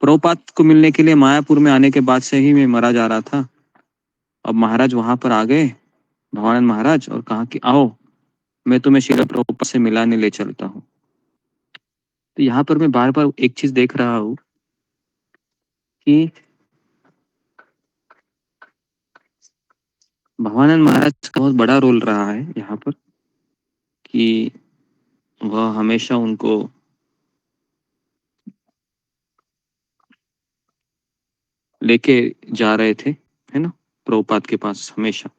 प्रभुपाद को मिलने के लिए मायापुर में आने के बाद से ही मैं मरा जा रहा था। अब महाराज वहां पर आ गए, भगवानंद महाराज, और कहा कि आओ मैं तुम्हें श्रील प्रभुपाद से मिलाने ले चलता हूँ। तो यहाँ पर मैं बार बार एक चीज देख रहा हूँ कि भगवानंद महाराज का बहुत बड़ा रोल रहा है यहाँ पर, कि वह हमेशा उनको लेके जा रहे थे, है ना, प्रभुपाद के पास हमेशा।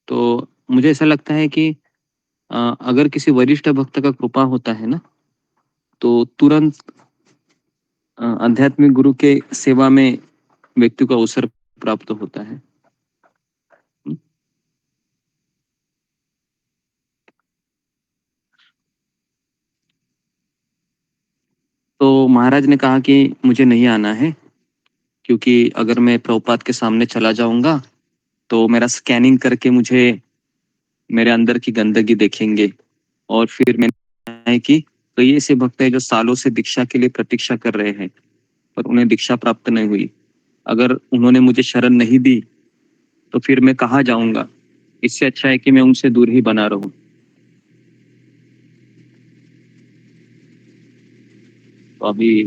तो मुझे ऐसा लगता है कि अगर किसी वरिष्ठ भक्त का कृपा होता है ना, तो तुरंत आध्यात्मिक गुरु के सेवा में व्यक्ति को अवसर प्राप्त होता है। तो महाराज ने कहा कि मुझे नहीं आना है, क्योंकि अगर मैं प्रभुपाद के सामने चला जाऊंगा तो मेरा स्कैनिंग करके मुझे मेरे अंदर की गंदगी देखेंगे, और फिर मैंने है कि कई ऐसे भक्त हैं जो सालों से दीक्षा के लिए प्रतीक्षा कर रहे हैं पर उन्हें दीक्षा प्राप्त नहीं हुई। अगर उन्होंने मुझे शरण नहीं दी तो फिर मैं कहाँ जाऊंगा? इससे अच्छा है कि मैं उनसे दूर ही बना रहूं। तो अभी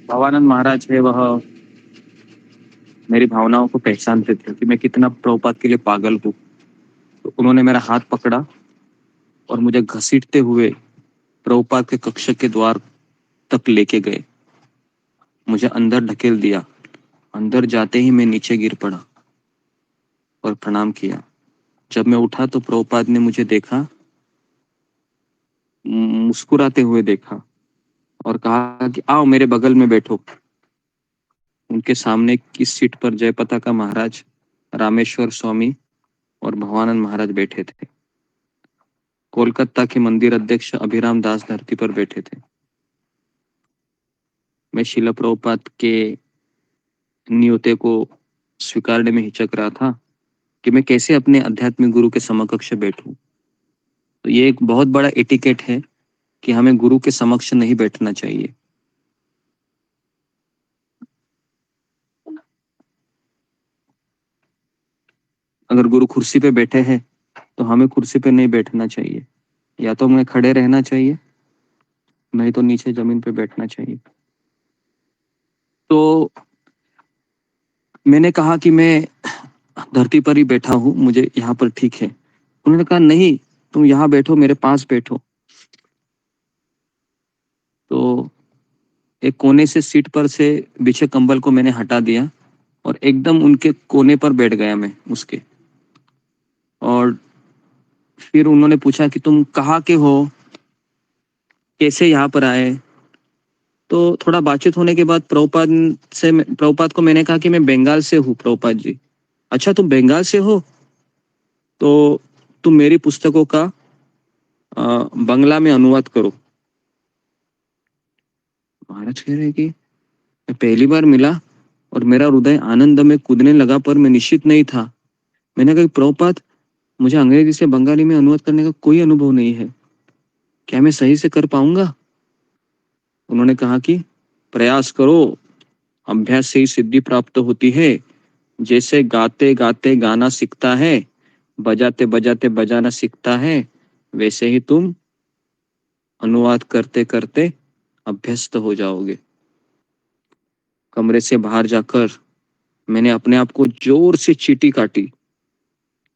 भवानंद महाराज है, वह मेरी भावनाओं को पहचानते थे कि मैं कितना प्रभुपाद के लिए पागल हूँ। तो उन्होंने मेरा हाथ पकड़ा और मुझे घसीटते हुए प्रभुपाद के कक्ष के द्वार तक लेके गए, मुझे अंदर ढकेल दिया। अंदर जाते ही मैं नीचे गिर पड़ा और प्रणाम किया। जब मैं उठा तो प्रभुपाद ने मुझे देखा, मुस्कुराते हुए देखा और कहा कि आओ मेरे बगल में बैठो। उनके सामने की सीट पर जयपताका महाराज, रामेश्वर स्वामी और भवानंद महाराज बैठे थे। कोलकाता के मंदिर अध्यक्ष अभिराम दास धरती पर बैठे थे। मैं शिला प्रभुपाद के नियोते को स्वीकारने में हिचक रहा था कि मैं कैसे अपने आध्यात्मिक गुरु के समकक्ष बैठूं। तो ये एक बहुत बड़ा एटिकेट है कि हमें गुरु के समक्ष नहीं बैठना चाहिए। अगर गुरु कुर्सी पे बैठे हैं तो हमें कुर्सी पे नहीं बैठना चाहिए, या तो हमें खड़े रहना चाहिए, नहीं तो नीचे जमीन पे बैठना चाहिए। तो मैंने कहा कि मैं धरती पर ही बैठा हूँ, मुझे यहाँ पर ठीक है। उन्होंने कहा नहीं, तुम यहाँ बैठो, मेरे पास बैठो। तो एक कोने से सीट पर से बिछे कंबल को मैंने हटा दिया और एकदम उनके कोने पर बैठ गया मैं उसके। और फिर उन्होंने पूछा कि तुम कहाँ के हो, कैसे यहाँ पर आए? तो थोड़ा बातचीत होने के बाद प्रभुपाद को मैंने कहा कि मैं बंगाल से हूँ। प्रभुपाद जी, अच्छा तुम बंगाल से हो, तो तुम मेरी पुस्तकों का बंगला में अनुवाद करो। महाराज कह रहे कि मैं पहली बार मिला और मेरा हृदय आनंद में कूदने लगा, पर मैं निश्चित नहीं था। मैंने कहा प्रभुपाद, मुझे अंग्रेजी से बंगाली में अनुवाद करने का कोई अनुभव नहीं है, क्या मैं सही से कर पाऊंगा? उन्होंने कहा कि प्रयास करो, अभ्यास से ही सिद्धि प्राप्त होती है। जैसे गाते गाते गाना सीखता है, बजाते बजाते बजाना सीखता है, वैसे ही तुम अनुवाद करते करते अभ्यस्त हो जाओगे। कमरे से बाहर जाकर मैंने अपने आप को जोर से चींटी काटी,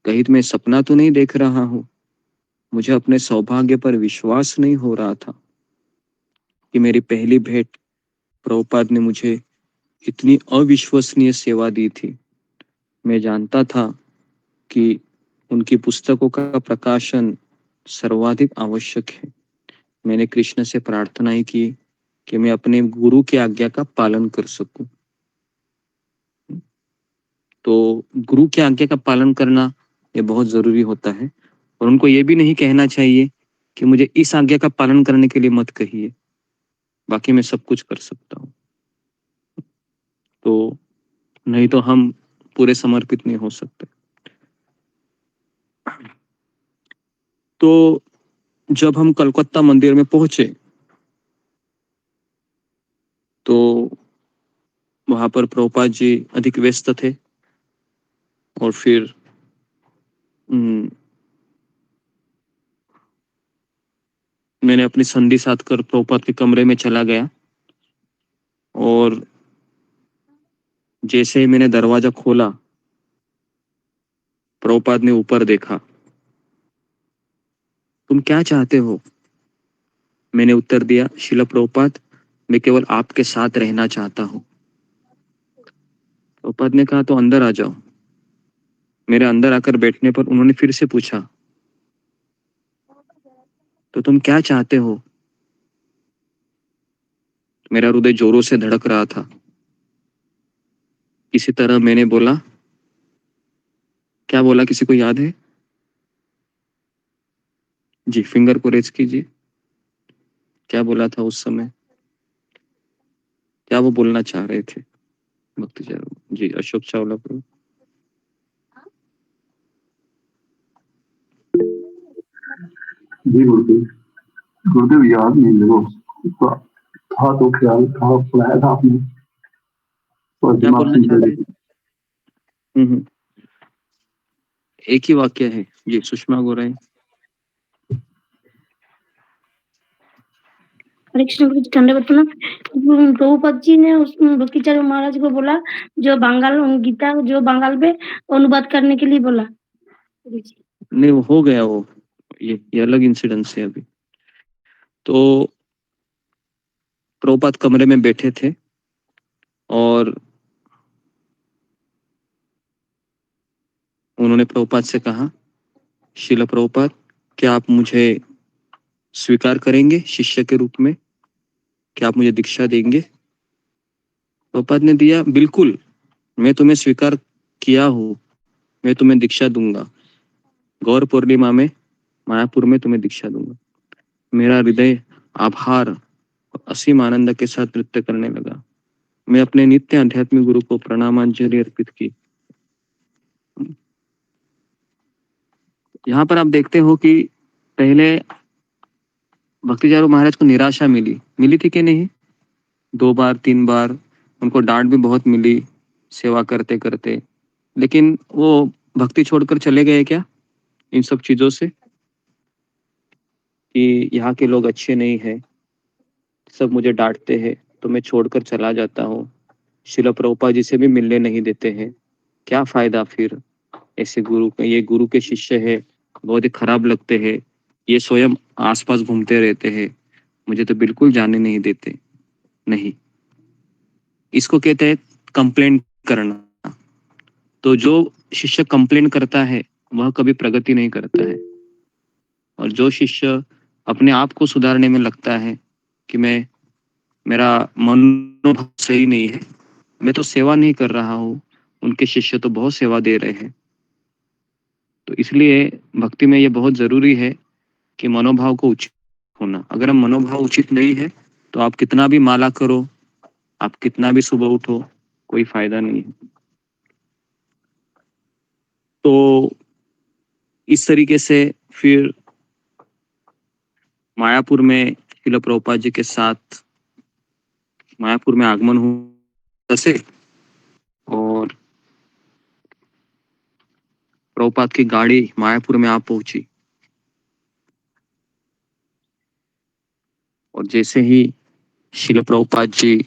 कहीं मैं सपना तो नहीं देख रहा हूँ। मुझे अपने सौभाग्य पर विश्वास नहीं हो रहा था कि मेरी पहली भेंट प्रभुपाद ने मुझे इतनी अविश्वसनीय सेवा दी थी। मैं जानता था कि उनकी पुस्तकों का प्रकाशन सर्वाधिक आवश्यक है। मैंने कृष्ण से प्रार्थना ही की कि मैं अपने गुरु की आज्ञा का पालन कर सकूं। तो गुरु की आज्ञा का पालन करना ये बहुत जरूरी होता है, और उनको ये भी नहीं कहना चाहिए कि मुझे इस आज्ञा का पालन करने के लिए मत कहिए, बाकी मैं सब कुछ कर सकता हूँ। तो नहीं तो हम पूरे समर्पित नहीं हो सकते। तो जब हम कलकत्ता मंदिर में पहुंचे तो वहाँ पर प्रभुपाद जी अधिक व्यस्त थे और फिर मैंने अपनी संधि साध कर प्रभुपाद के कमरे में चला गया और जैसे ही मैंने दरवाजा खोला, प्रभुपाद ने ऊपर देखा। तुम क्या चाहते हो? मैंने उत्तर दिया, शिला प्रभुपाद, मैं केवल आपके साथ रहना चाहता हूँ। प्रभुपाद ने कहा, तो अंदर आ जाओ। मेरे अंदर आकर बैठने पर उन्होंने फिर से पूछा, तो तुम क्या चाहते हो? मेरा हृदय जोरों से धड़क रहा था। इसी तरह मैंने बोला, क्या बोला, किसी को याद है? जी, फिंगर को रेज कीजिए। क्या बोला था उस समय? क्या वो बोलना चाह रहे थे भक्ति चारों? जी, अशोक चावला प्रभु। जी गुरुदेव याद नहीं देखो था तो ख्याल था, सुनाया था आपने और क्या दिमाग बोलना से चाह निकल रहे गया। हैं? एक ही वाक्य है। जी, सुषमा गोराई। हरे कृष्ण गुरु जी, दंडवत प्रणाम। प्रभुपाद जी ने उस भक्तिचार्य महाराज को बोला, जो बंगाल गीता जो बंगाल में अनुवाद करने के लिए बोला। नहीं, वो हो गया। वो ये अलग इंसिडेंस है अभी। तो प्रभुपाद कमरे में बैठे थे और उन्होंने प्रभुपाद से कहा, शिला प्रभुपाद, क्या आप मुझे स्वीकार करेंगे शिष्य के रूप में? क्या आप मुझे दीक्षा देंगे? प्रभुपाद ने दिया, बिल्कुल, मैं तुम्हें स्वीकार किया हूँ, मैं तुम्हें दीक्षा दूंगा। गौर पूर्णिमा में मायापुर में तुम्हें दीक्षा दूंगा। मेरा हृदय आभार और असीम आनंद के साथ नृत्य करने लगा। मैं अपने नित्य आध्यात्मिक गुरु को प्रणामांजलि अर्पित की। यहाँ पर आप देखते हो कि पहले भक्तिचार्य महाराज को निराशा मिली थी कि नहीं? 2 बार 3 बार उनको डांट भी बहुत मिली सेवा करते करते, लेकिन वो भक्ति छोड़कर चले गए क्या इन सब चीजों से कि यहाँ के लोग अच्छे नहीं है, सब मुझे डांटते हैं तो मैं छोड़कर चला जाता हूँ, शिला प्रभुपाद जी से भी मिलने नहीं देते हैं, क्या फायदा फिर? ऐसे गुरु का, ये गुरु के शिष्य है, बहुत ही खराब लगते हैं, ये स्वयं आसपास घूमते रहते हैं, मुझे तो बिल्कुल जाने नहीं देते। नहीं, इसको कहते हैं कंप्लेंट करना। तो जो शिष्य कंप्लेंट करता है वह कभी प्रगति नहीं करता है, और जो शिष्य अपने आप को सुधारने में लगता है कि मेरा मनोभाव सही नहीं है, मैं तो सेवा नहीं कर रहा हूँ, उनके शिष्य तो बहुत सेवा दे रहे हैं। तो इसलिए भक्ति में ये बहुत जरूरी है कि मनोभाव को उचित होना। अगर हम मनोभाव उचित नहीं है तो आप कितना भी माला करो, आप कितना भी सुबह उठो, कोई फायदा नहीं है। तो इस तरीके से फिर मायापुर में शिला प्रभुपाद जी के साथ मायापुर में आगमन हुआ से, और प्रभुपाद की गाड़ी मायापुर में आ पहुंची, और जैसे ही शिला प्रभुपाद जी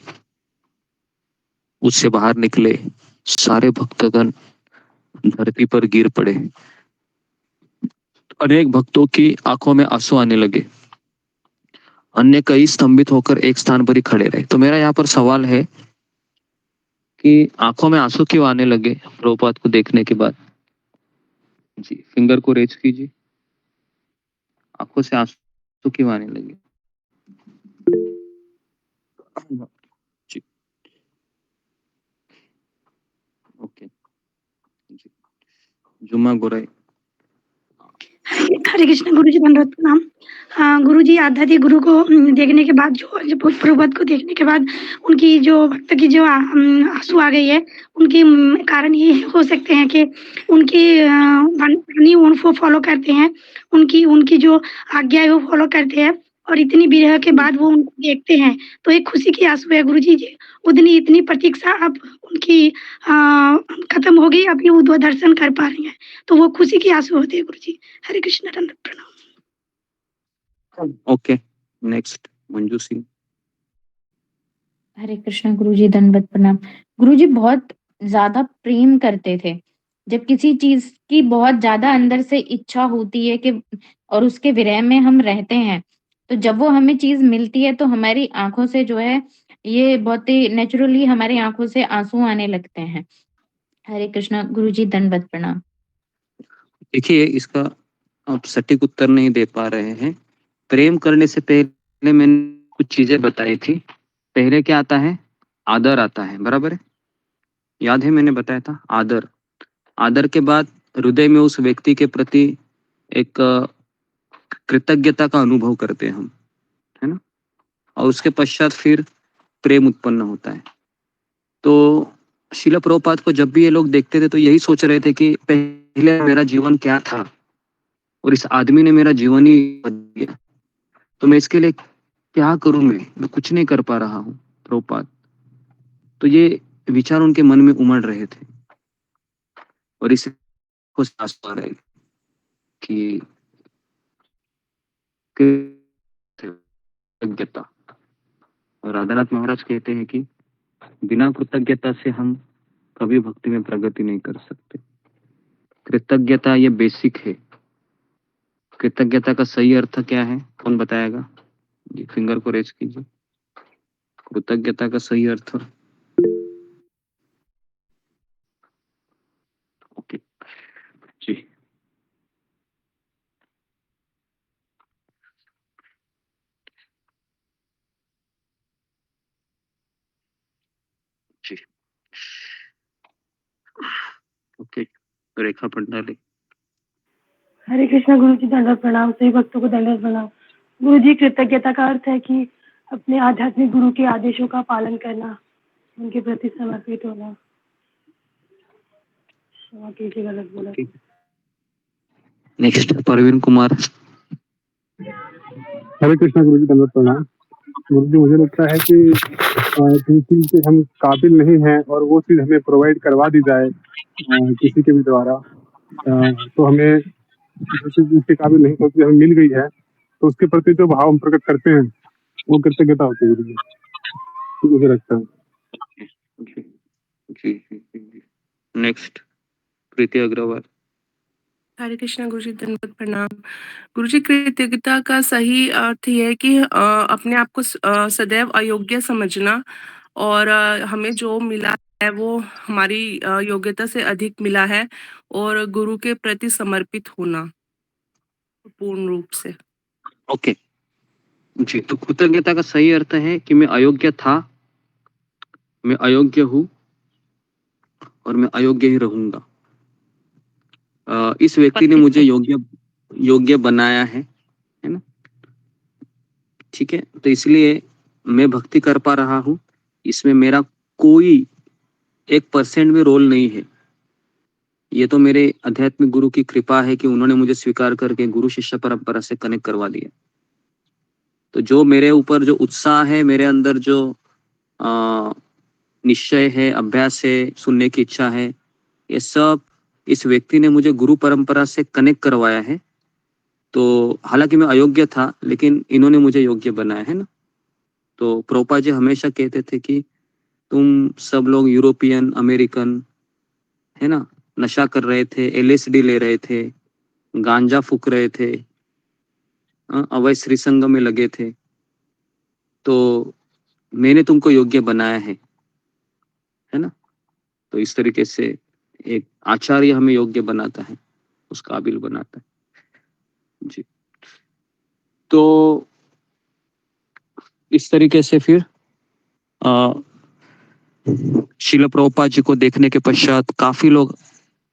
उससे बाहर निकले, सारे भक्तगण धरती पर गिर पड़े। अनेक भक्तों की आंखों में आंसू आने लगे, अन्य कई स्तंभित होकर एक स्थान पर ही खड़े रहे। तो मेरा यहाँ पर सवाल है कि आंखों में आंसू क्यों आने लगे प्रभुपाद को देखने के बाद? जी, फिंगर को रेज कीजिए। आंखों से आंसू क्यों आने लगे? जी, ओके। जी, जुम्मा गोराई। हरे कृष्ण गुरु जी, दंडवत प्रणाम। गुरु जी आध्यात्मिक गुरु को देखने के बाद, जो प्रभुपाद को देखने के बाद उनकी जो भक्त की जो आंसू आ गई है, उनके कारण ये हो सकते हैं कि उनकी वाणी उनको फॉलो करते हैं, उनकी जो आज्ञा है वो फॉलो करते हैं, और इतनी विरह के बाद वो उनको देखते हैं तो एक खुशी की आंसू है गुरुजी जी। उतनी इतनी प्रतीक्षा अब उनकी खत्म हो गई, अभी वो दर्शन कर पा रही हैं, तो वो खुशी की आंसू होते हैं गुरुजी। हरे कृष्ण, दंडवत प्रणाम। Okay, next Manju Singh. हरे कृष्ण गुरुजी, दंडवत प्रणाम। गुरुजी बहुत ज्यादा प्रेम करते थे। जब किसी चीज की बहुत ज्यादा अंदर से इच्छा होती है कि और उसके विरह में हम रहते हैं, तो जब वो हमें चीज मिलती है तो हमारी आंखों से जो है ये बहुत ही नेचुरली हमारी आंखों से आंसू आने लगते हैं। हरे कृष्ण गुरुजी, दंडवत प्रणाम। देखिए, इसका आप सटीक उत्तर नहीं दे पा रहे हैं। प्रेम करने से पहले मैंने कुछ चीजें बताई थी। पहले क्या आता है? आदर आता है, बराबर है? याद है मैंने बताया था, आदर। आदर के बाद हृदय में उस व्यक्ति के प्रति एक कृतज्ञता का अनुभव करते हैं हम, है ना? और उसके पश्चात फिर प्रेम उत्पन्न होता है। तो शिला प्रभुपाद को जब भी ये लोग देखते थे तो यही सोच रहे थे कि पहले मेरा जीवन क्या था और इस आदमी ने मेरा जीवन ही बदल दिया, तो मैं इसके लिए क्या करूं? मैं कुछ नहीं कर पा रहा हूँ प्रभुपाद। तो ये विचार उनके मन में उमड़ रहे थे और इसे को सास पा रहे कि कृतज्ञता। और राधानाथ महाराज कहते हैं कि बिना कृतज्ञता से हम कभी भक्ति में प्रगति नहीं कर सकते। कृतज्ञता ये बेसिक है। कृतज्ञता का सही अर्थ क्या है? कौन बताएगा? जी, फिंगर को रेज कीजिए। कृतज्ञता का सही अर्थ। ओके जी। जी ओके, रेखा पंडाले। हरे कृष्णा गुरुजी, दंडवत प्रणाम। सभी भक्तों को दंडवत प्रणाम। गुरुजी, कृतज्ञता का अर्थ है कि अपने आध्यात्मिक गुरु के आदेशों का पालन करना, उनके प्रति समर्पित होना। क्षमा कीजिए, गलत बोला। नेक्स्ट परवीन कुमार। हरे कृष्णा गुरुजी, दंडवत प्रणाम। गुरुजी, मुझे लगता है कि किसी चीज के हम काबिल नहीं हैं और वो चीज हमें प्रोवाइड करवा दी जाए किसी के भी द्वारा, तो हमें जो चीज उसके काबिल नहीं होती हमें मिल गई है तो उसके प्रति जो भाव हम प्रकट करते हैं वो कृतज्ञता होती है गुरुजी, तो मुझे लगता है। जी। नेक्स्ट प्रीति अग्रवाल। हरे कृष्णा गुरुजी, दंडवत प्रणाम। गुरुजी, कृतज्ञता का सही अर्थ ये है कि अपने आप को सदैव अयोग्य समझना और हमें जो मिला है वो हमारी योग्यता से अधिक मिला है और गुरु के प्रति समर्पित होना पूर्ण रूप से। ओके जी, तो कृतज्ञता का सही अर्थ है कि मैं अयोग्य था, मैं अयोग्य हूँ और मैं अयोग्य ही रहूंगा। इस व्यक्ति ने मुझे योग्य बनाया है ना? ठीक है, तो इसलिए मैं भक्ति कर पा रहा हूँ। इसमें मेरा कोई 1% भी रोल नहीं है। ये तो मेरे आध्यात्मिक गुरु की कृपा है कि उन्होंने मुझे स्वीकार करके गुरु शिष्य परंपरा से कनेक्ट करवा दिया। तो जो मेरे ऊपर जो उत्साह है, मेरे अंदर जो निश्चय है, अभ्यास है, सुनने की इच्छा है, ये सब इस व्यक्ति ने मुझे गुरु परंपरा से कनेक्ट करवाया है। तो हालांकि मैं अयोग्य था लेकिन इन्होंने मुझे योग्य बनाया है ना। तो प्रभुपाद जी हमेशा कहते थे कि तुम सब लोग यूरोपियन, अमेरिकन, है ना, नशा कर रहे थे, LSD ले रहे थे, गांजा फूक रहे थे, अवैध श्री संग में लगे थे, तो मैंने तुमको योग्य बनाया है ना। तो इस तरीके से एक आचार्य हमें योग्य बनाता है, उस काबिल बनाता है जी। तो इस तरीके से फिर शिल प्रभुपाद जी को देखने के पश्चात काफी लोग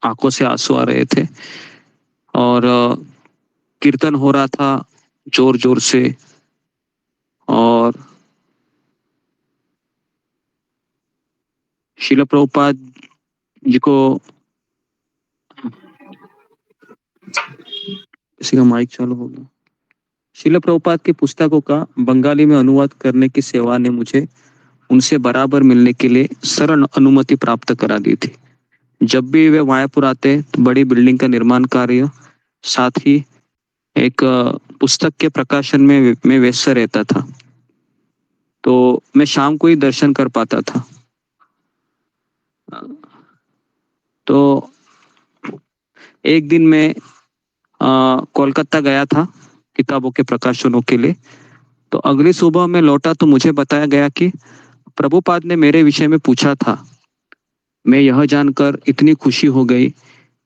आंखों से आंसू आ रहे थे और कीर्तन हो रहा था जोर जोर से और शिल प्रभुपाद जी को किसी का माइक चालू हो गया। शिल प्रभुपाद की पुस्तकों का बंगाली में अनुवाद करने की सेवा ने मुझे उनसे बराबर मिलने के लिए सरल अनुमति प्राप्त करा दी थी। जब भी वे मायापुर आते तो बड़ी बिल्डिंग का निर्माण कार्य, साथ ही एक पुस्तक के प्रकाशन में मैं व्यस्त रहता था, तो मैं शाम को ही दर्शन कर पाता था। तो एक दिन मैं कोलकाता गया था किताबों के प्रकाशनों के लिए। तो अगली सुबह मैं लौटा तो मुझे बताया गया कि प्रभुपाद ने मेरे विषय में पूछा था। मैं यह जानकर इतनी खुशी हो गई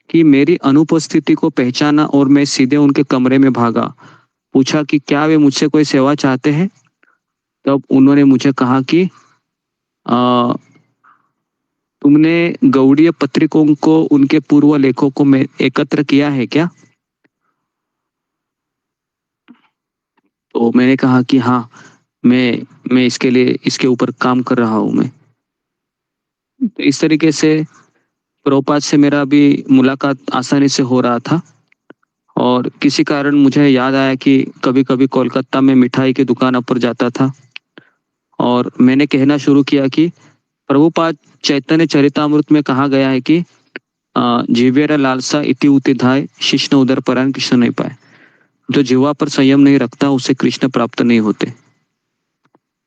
कि मेरी अनुपस्थिति को पहचाना और मैं सीधे उनके कमरे में भागा। पूछा कि क्या वे मुझसे कोई सेवा चाहते हैं। तब उन्होंने मुझे कहा कि तुमने गौड़ीय पत्रिकों को उनके पूर्व लेखों में एकत्र किया है क्या। तो मैंने कहा कि हाँ, मैं इसके ऊपर काम कर रहा हूँ मैं। तो इस तरीके से प्रभुपाद से मेरा भी मुलाकात आसानी से हो रहा था। और किसी कारण मुझे याद आया कि कभी कभी कोलकाता में मिठाई की दुकान पर जाता था और मैंने कहना शुरू किया कि प्रभुपाद चैतन्य चरितामृत में कहा गया है कि जीवेरा लालसा इति उति धाय शिष्ण उदर परान कृष्ण नहीं पाए। जो जीवा पर संयम नहीं रखता उसे कृष्ण प्राप्त नहीं होते।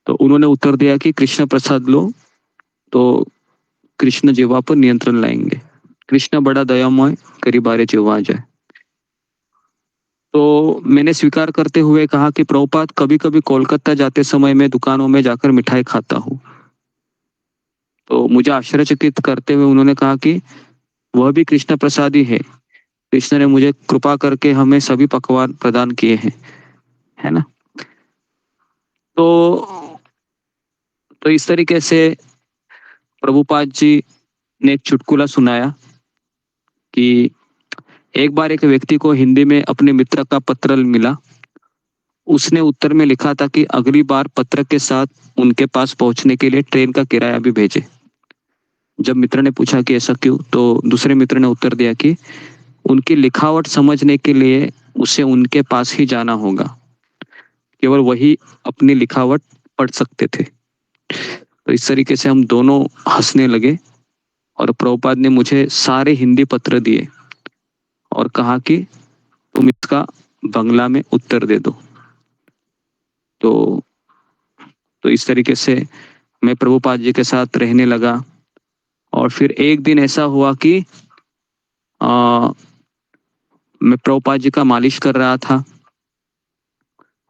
तो उन्होंने उत्तर दिया कि कृष्ण प्रसाद लो तो कृष्ण जीवा पर नियंत्रण लाएंगे। कृष्ण बड़ा दयामय, करीब बारे जीवा आ जाए। तो मैंने स्वीकार करते हुए कहा कि प्रभुपाद कभी कभी कोलकाता जाते समय मैं दुकानों में जाकर मिठाई खाता हूँ। तो मुझे आश्चर्यचकित करते हुए उन्होंने कहा कि वह भी कृष्ण प्रसाद ही है। कृष्ण ने मुझे कृपा करके हमें सभी पकवान प्रदान किए हैं, है ना। तो इस तरीके से प्रभुपाद जी ने एक चुटकुला सुनाया कि एक बार एक व्यक्ति को हिंदी में अपने मित्र का पत्र मिला। उसने उत्तर में लिखा था कि अगली बार पत्र के साथ उनके पास पहुंचने के लिए ट्रेन का किराया भी भेजे। जब मित्र ने पूछा कि ऐसा क्यों, तो दूसरे मित्र ने उत्तर दिया कि उनकी लिखावट समझने के लिए उसे उनके पास ही जाना होगा, केवल वही अपनी लिखावट पढ़ सकते थे। तो इस तरीके से हम दोनों हंसने लगे और प्रभुपाद ने मुझे सारे हिंदी पत्र दिए और कहा कि तुम इसका बंगला में उत्तर दे दो। तो इस तरीके से मैं प्रभुपाद जी के साथ रहने लगा। और फिर एक दिन ऐसा हुआ कि मैं प्रभुपाद जी का मालिश कर रहा था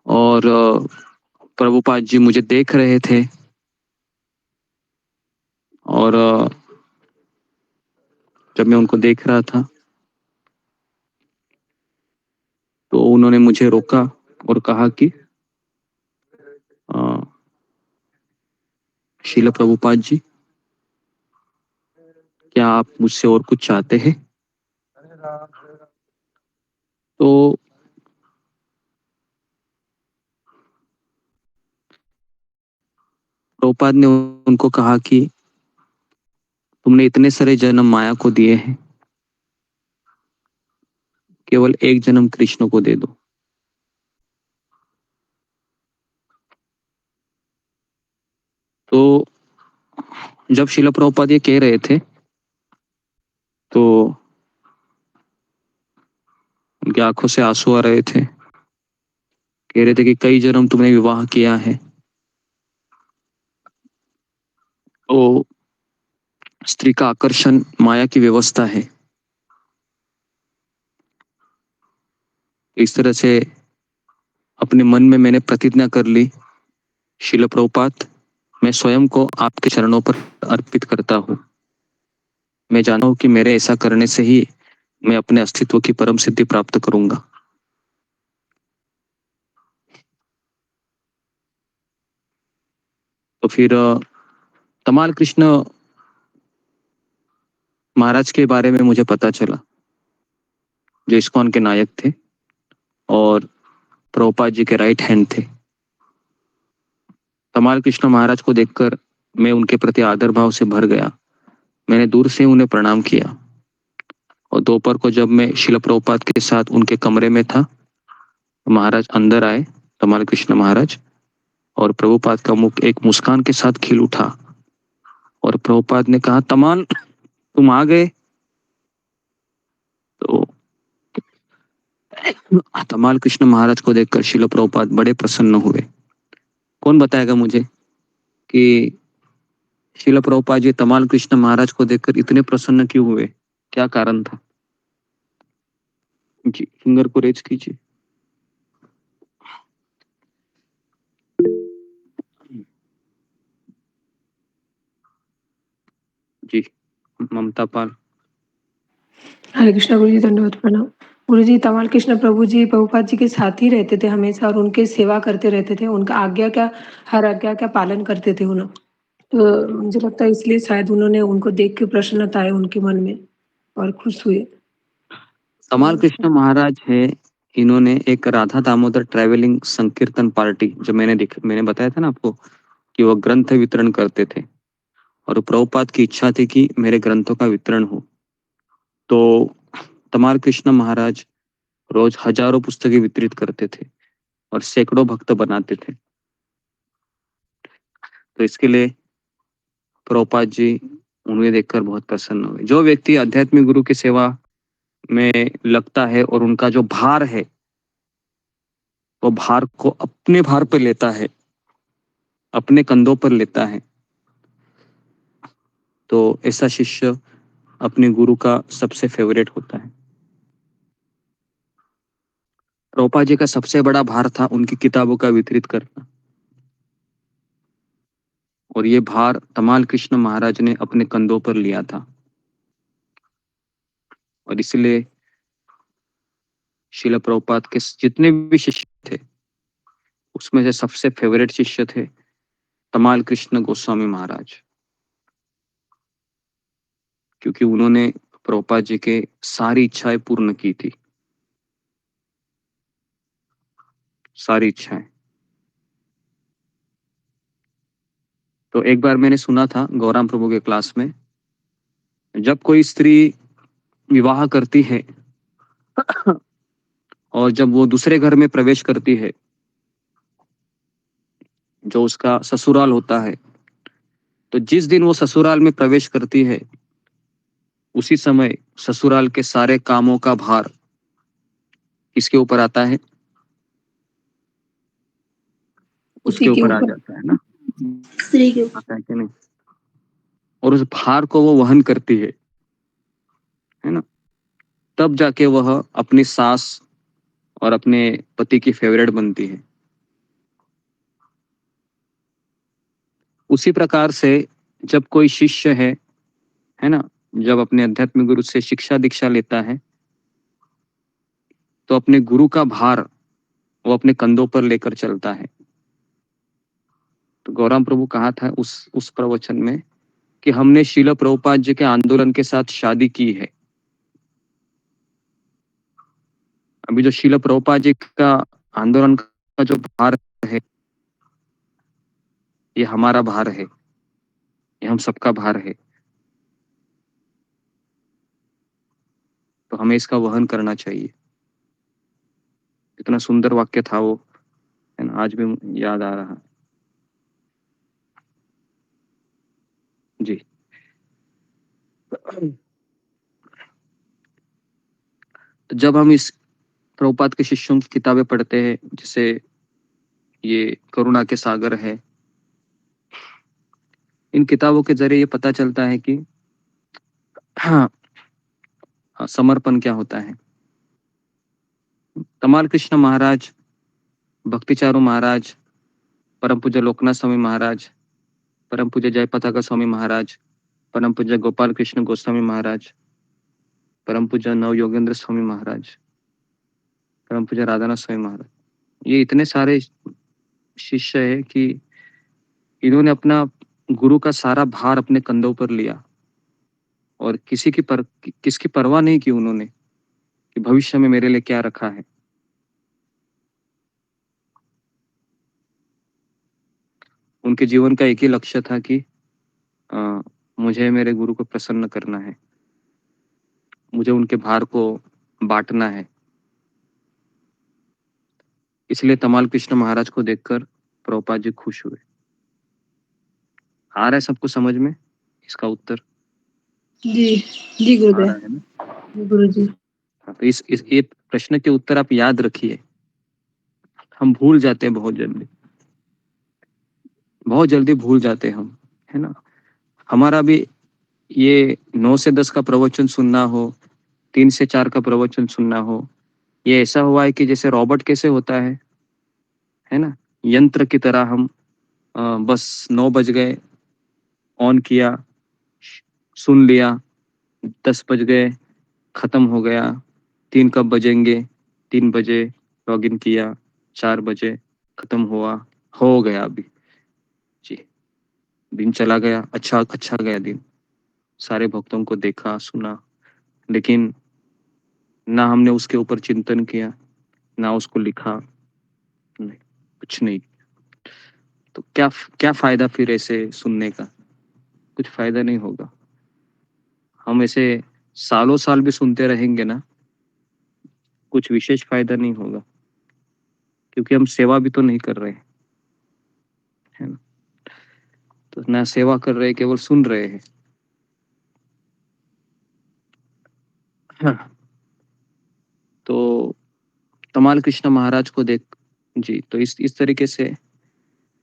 और प्रभुपाद जी मुझे देख रहे थे और जब मैं उनको देख रहा था तो उन्होंने मुझे रोका और कहा कि शील प्रभुपाद जी, क्या आप मुझसे और कुछ चाहते हैं। तो प्रभुपाद ने उनको कहा कि तुमने इतने सारे जन्म माया को दिए हैं, केवल एक जन्म कृष्ण को दे दो। तो जब शिल प्रभुपाद ये कह रहे थे तो उनकी आंखों से आंसू आ रहे थे। कह रहे थे कि कई जन्म तुमने विवाह किया है, तो स्त्री का आकर्षण माया की व्यवस्था है। इस तरह से अपने मन में मैंने प्रतिज्ञा कर ली, शिल प्रभुपाद, मैं स्वयं को आपके चरणों पर अर्पित करता हूँ। मैं जानता हूँ कि मेरे ऐसा करने से ही मैं अपने अस्तित्व की परम सिद्धि प्राप्त करूंगा। तो फिर तमाल कृष्ण महाराज के बारे में मुझे पता चला, जो इस्कॉन के नायक थे और प्रभुपाद जी के राइट हैंड थे। तमाल कृष्ण महाराज को देखकर मैं उनके प्रति आदर भाव से भर गया। मैंने दूर से उन्हें प्रणाम किया और दोपहर को जब मैं शिल प्रभुपाद के साथ उनके कमरे में था महाराज अंदर आए, तमाल कृष्ण महाराज, और प्रभुपाद का मुख एक मुस्कान के साथ खिल उठा और प्रभुपाद ने कहा, तमाल तुम आ गए। तो तमाल कृष्ण महाराज को देखकर शिला प्रभुपाद बड़े प्रसन्न हुए। कौन बताएगा मुझे कि शिला प्रभुपाद जी तमाल कृष्ण महाराज को देखकर इतने प्रसन्न क्यों हुए, क्या कारण था? जी, फिंगर को रेज कीजिए। जी, ममता पाल। हरे कृष्णा गुरु जी, दंडवत प्रणाम। गुरु जी, तमाल कृष्ण प्रभु जी प्रभुपाद जी के साथ ही रहते थे हमेशा और उनके सेवा करते रहते थे। उनका हर आज्ञा का पालन करते थे उन्होंने। तो मुझे लगता है इसलिए शायद उन्होंने उनको देख के प्रसन्नता आए उनके मन में और खुश हुए। तमाल कृष्ण महाराज है, इन्होंने एक राधा दामोदर ट्रैवलिंग संकीर्तन पार्टी, जो मैंने बताया था ना आपको कि वो ग्रंथ वितरण करते थे और प्रभुपाद की इच्छा थी कि मेरे ग्रंथों का वितरण हो। तो तमाल कृष्ण महाराज रोज हजारों पुस्तकें वितरित करते थे और सैकड़ों भक्त बनाते थे। तो इसके लिए प्रभुपाद जी उन्हें देखकर बहुत प्रसन्न हुए। जो व्यक्ति आध्यात्मिक गुरु की सेवा में लगता है और उनका जो भार है वो भार को अपने भार पर लेता है, अपने कंधों पर लेता है, तो ऐसा शिष्य अपने गुरु का सबसे फेवरेट होता है। प्रभुपाद जी का सबसे बड़ा भार था उनकी किताबों का वितरित करना, और ये भार तमाल कृष्ण महाराज ने अपने कंधों पर लिया था। और इसलिए शिला प्रभुपाद के जितने भी शिष्य थे उसमें से सबसे फेवरेट शिष्य थे तमाल कृष्ण गोस्वामी महाराज, क्योंकि उन्होंने प्रभुपाद जी के सारी इच्छाएं पूर्ण की थी, सारी इच्छाएं। तो एक बार मैंने सुना था गौराम प्रभु के क्लास में, जब कोई स्त्री विवाह करती है और जब वो दूसरे घर में प्रवेश करती है, जो उसका ससुराल होता है, तो जिस दिन वो ससुराल में प्रवेश करती है उसी समय ससुराल के सारे कामों का भार किसके ऊपर आता है? उसके ऊपर आ जाता है ना, स्त्री के ऊपर आता है कि नहीं? और उस भार को वो वहन करती है ना, तब जाके वह अपनी सास और अपने पति की फेवरेट बनती है। उसी प्रकार से जब कोई शिष्य है ना, जब अपने अध्यात्मिक गुरु से शिक्षा दीक्षा लेता है तो अपने गुरु का भार वो अपने कंधों पर लेकर चलता है। तो गौराम प्रभु कहा था उस प्रवचन में कि हमने शीला प्रभुपाद जी के आंदोलन के साथ शादी की है। अभी जो शीला प्रभुपाद जी का आंदोलन का जो भार है, ये हमारा भार है, ये हम सबका भार है, तो हमें इसका वहन करना चाहिए। इतना सुंदर वाक्य था वो, है ना, आज भी याद आ रहा। जी, तो जब हम इस प्रभुपाद के शिष्यों की किताबें पढ़ते हैं, जैसे ये करुणा के सागर है, इन किताबों के जरिए ये पता चलता है कि समर्पण क्या होता है। तमाल कृष्ण महाराज, भक्तिचारू महाराज, परम पूज्य लोकनाथ स्वामी महाराज, परम पूज्य जय पताका स्वामी महाराज, परम पूज्य गोपाल कृष्ण गोस्वामी महाराज, परम पूज्य नव योगेंद्र स्वामी महाराज, परम पूज्य राधानाथ स्वामी महाराज, ये इतने सारे शिष्य है कि इन्होंने अपना गुरु का सारा भार अपने कंधों पर लिया और किसकी परवाह नहीं की उन्होंने कि भविष्य में मेरे लिए क्या रखा है। उनके जीवन का एक ही लक्ष्य था कि मुझे मेरे गुरु को प्रसन्न करना है, मुझे उनके भार को बांटना है। इसलिए तमाल कृष्ण महाराज को देखकर प्रभुपाद जी खुश हुए। आ रहा है सबको समझ में इसका उत्तर? जी जी आ रहा गुरुदेव। है ना? गुरुजी। हाँ, तो इस ये प्रश्न के उत्तर आप याद रखिए। हम भूल जाते हैं बहुत जल्दी भूल जाते हैं हम, है ना। हमारा भी ये 9 से 10 का प्रवचन सुनना हो, 3 से 4 का प्रवचन सुनना हो, ये ऐसा हुआ है कि जैसे रॉबर्ट कैसे होता है ना, यंत्र की तरह हम बस 9 बज गए, ऑन किया, सुन लिया, 10 बज गए, खत्म हो गया, 3 कब बजेंगे, 3 बजे लॉगिन किया, 4 बजे खत्म हुआ, हो गया अभी जी, दिन चला गया, अच्छा गया दिन, सारे भक्तों को देखा सुना, लेकिन ना हमने उसके ऊपर चिंतन किया, ना उसको लिखा, नहीं, कुछ नहीं। तो क्या क्या फायदा फिर ऐसे सुनने का? कुछ फायदा नहीं होगा। हम ऐसे सालों साल भी सुनते रहेंगे ना, कुछ विशेष फायदा नहीं होगा, क्योंकि हम सेवा भी तो नहीं कर रहे हैं, है ना। तो ना सेवा कर रहे, केवल सुन रहे हैं। हाँ। तो तमाल कृष्ण महाराज को देख जी, तो इस तरीके से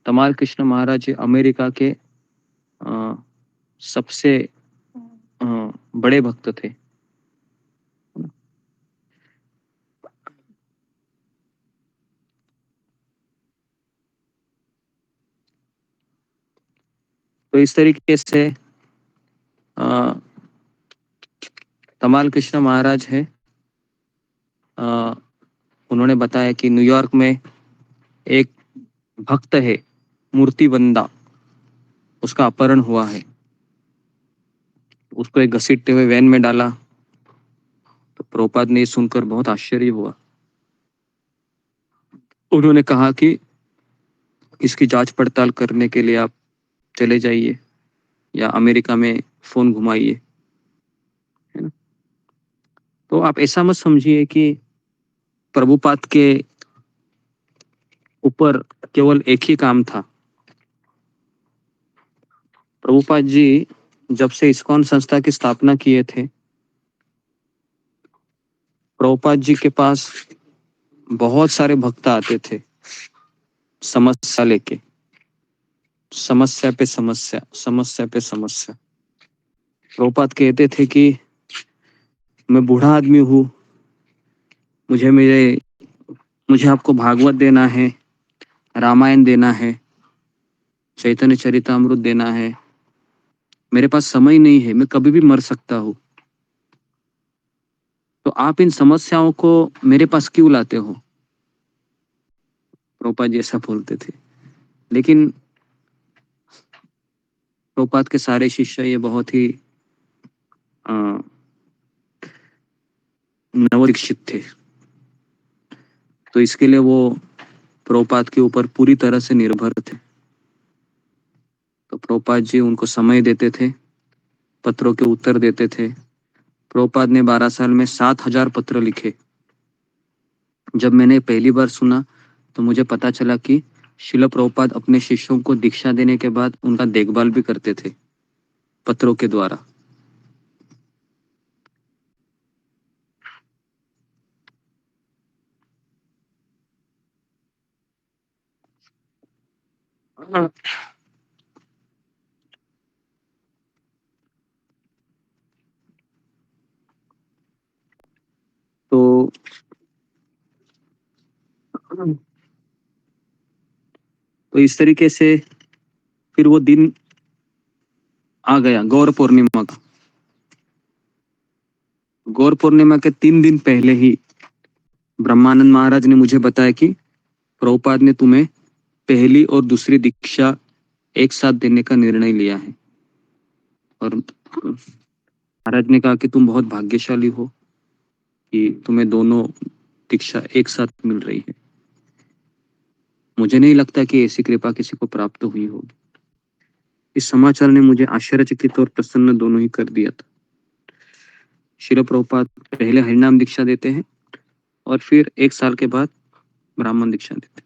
तमाल कृष्ण महाराज जी अमेरिका के सबसे बड़े भक्त थे। तो इस तरीके से तमाल कृष्ण महाराज है, उन्होंने बताया कि न्यूयॉर्क में एक भक्त है मूर्ति बंदा, उसका अपहरण हुआ है। उसको एक घसीटते हुए वैन में डाला। तो प्रभुपाद ने सुनकर बहुत आश्चर्य हुआ। उन्होंने कहा कि इसकी जांच पड़ताल करने के लिए आप चले जाइए या अमेरिका में फोन घुमाइए, है ना। तो आप ऐसा मत समझिए कि प्रभुपाद के ऊपर केवल एक ही काम था। प्रभुपाद जी जब से इस्कॉन संस्था की स्थापना किए थे, प्रभुपाद जी के पास बहुत सारे भक्त आते थे समस्या लेके, समस्या पे समस्या, समस्या पे समस्या। प्रभुपाद कहते थे कि मैं बूढ़ा आदमी हूँ, मुझे आपको भागवत देना है, रामायण देना है, चैतन्य चरितामृत देना है, मेरे पास समय नहीं है, मैं कभी भी मर सकता हूँ। तो आप इन समस्याओं को मेरे पास क्यों लाते हो? प्रभुपाद जी ऐसा बोलते थे। लेकिन प्रभुपाद के सारे शिष्य ये बहुत ही नवदीक्षित थे, तो इसके लिए वो प्रभुपाद के ऊपर पूरी तरह से निर्भर थे। तो प्रभुपाद जी उनको समय देते थे, पत्रों के उत्तर देते थे। प्रभुपाद ने 12 साल में 7,000 पत्र लिखे। जब मैंने पहली बार सुना तो मुझे पता चला कि शिल प्रभुपाद अपने शिष्यों को दीक्षा देने के बाद उनका देखभाल भी करते थे पत्रों के द्वारा। तो इस तरीके से फिर वो दिन आ गया गौर पूर्णिमा का। गौर पूर्णिमा के 3 दिन पहले ही ब्रह्मानंद महाराज ने मुझे बताया कि प्रभुपाद ने तुम्हें पहली और दूसरी दीक्षा एक साथ देने का निर्णय लिया है। और महाराज ने कहा कि तुम बहुत भाग्यशाली हो कि तुम्हें दोनों दीक्षा एक साथ मिल रही है। मुझे नहीं लगता कि ऐसी कृपा किसी को प्राप्त हुई होगी। इस समाचार ने मुझे आश्चर्यचकित और प्रसन्न दोनों ही कर दिया था। श्रील प्रभुपाद पहले हरिनाम दीक्षा देते हैं और फिर 1 साल के बाद ब्राह्मण दीक्षा देते।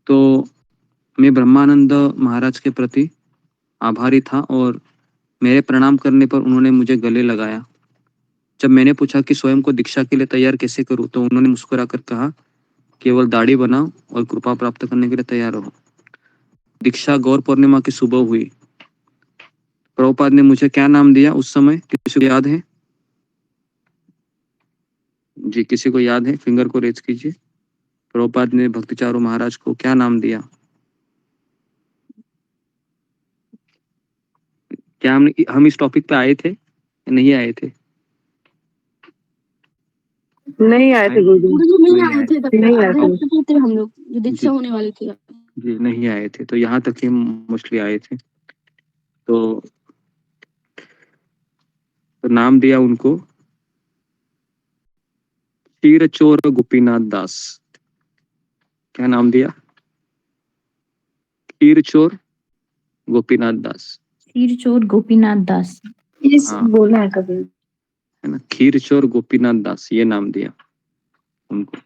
तो मैं ब्रह्मानंद महाराज के प्रति आभारी था और मेरे प्रणाम करने पर उन्होंने मुझे गले लगाया। जब मैंने पूछा कि स्वयं को दीक्षा के लिए तैयार कैसे करूं, तो उन्होंने मुस्कुराकर कहा, केवल दाढ़ी बनाओ और कृपा प्राप्त करने के लिए तैयार रहो। दीक्षा गौर पूर्णिमा की सुबह हुई। प्रभुपाद ने मुझे क्या नाम दिया उस समय, किसी को याद है? जी, किसी को याद है? फिंगर को रेज कीजिए। प्रभुपाद ने भक्तिचारू महाराज को क्या नाम दिया? क्या हम इस टॉपिक पे आए थे? नहीं आए थे? नहीं आए थे गुरुजी, नहीं आए थे, नहीं आए थे हम लोग जो दीक्षा होने वाली थी। जी, नहीं आए थे। तो यहाँ तक ही मोस्टली आए थे। तो नाम दिया उनको क्षीरचोर गोपीनाथ दास। क्या नाम दिया? क्षीरचोर गोपीनाथ दास। क्षीरचोर गोपीनाथ दास, हाँ, बोला है कभी। है ना, क्षीरचोर गोपीनाथ दास, ये नाम दिया उनको।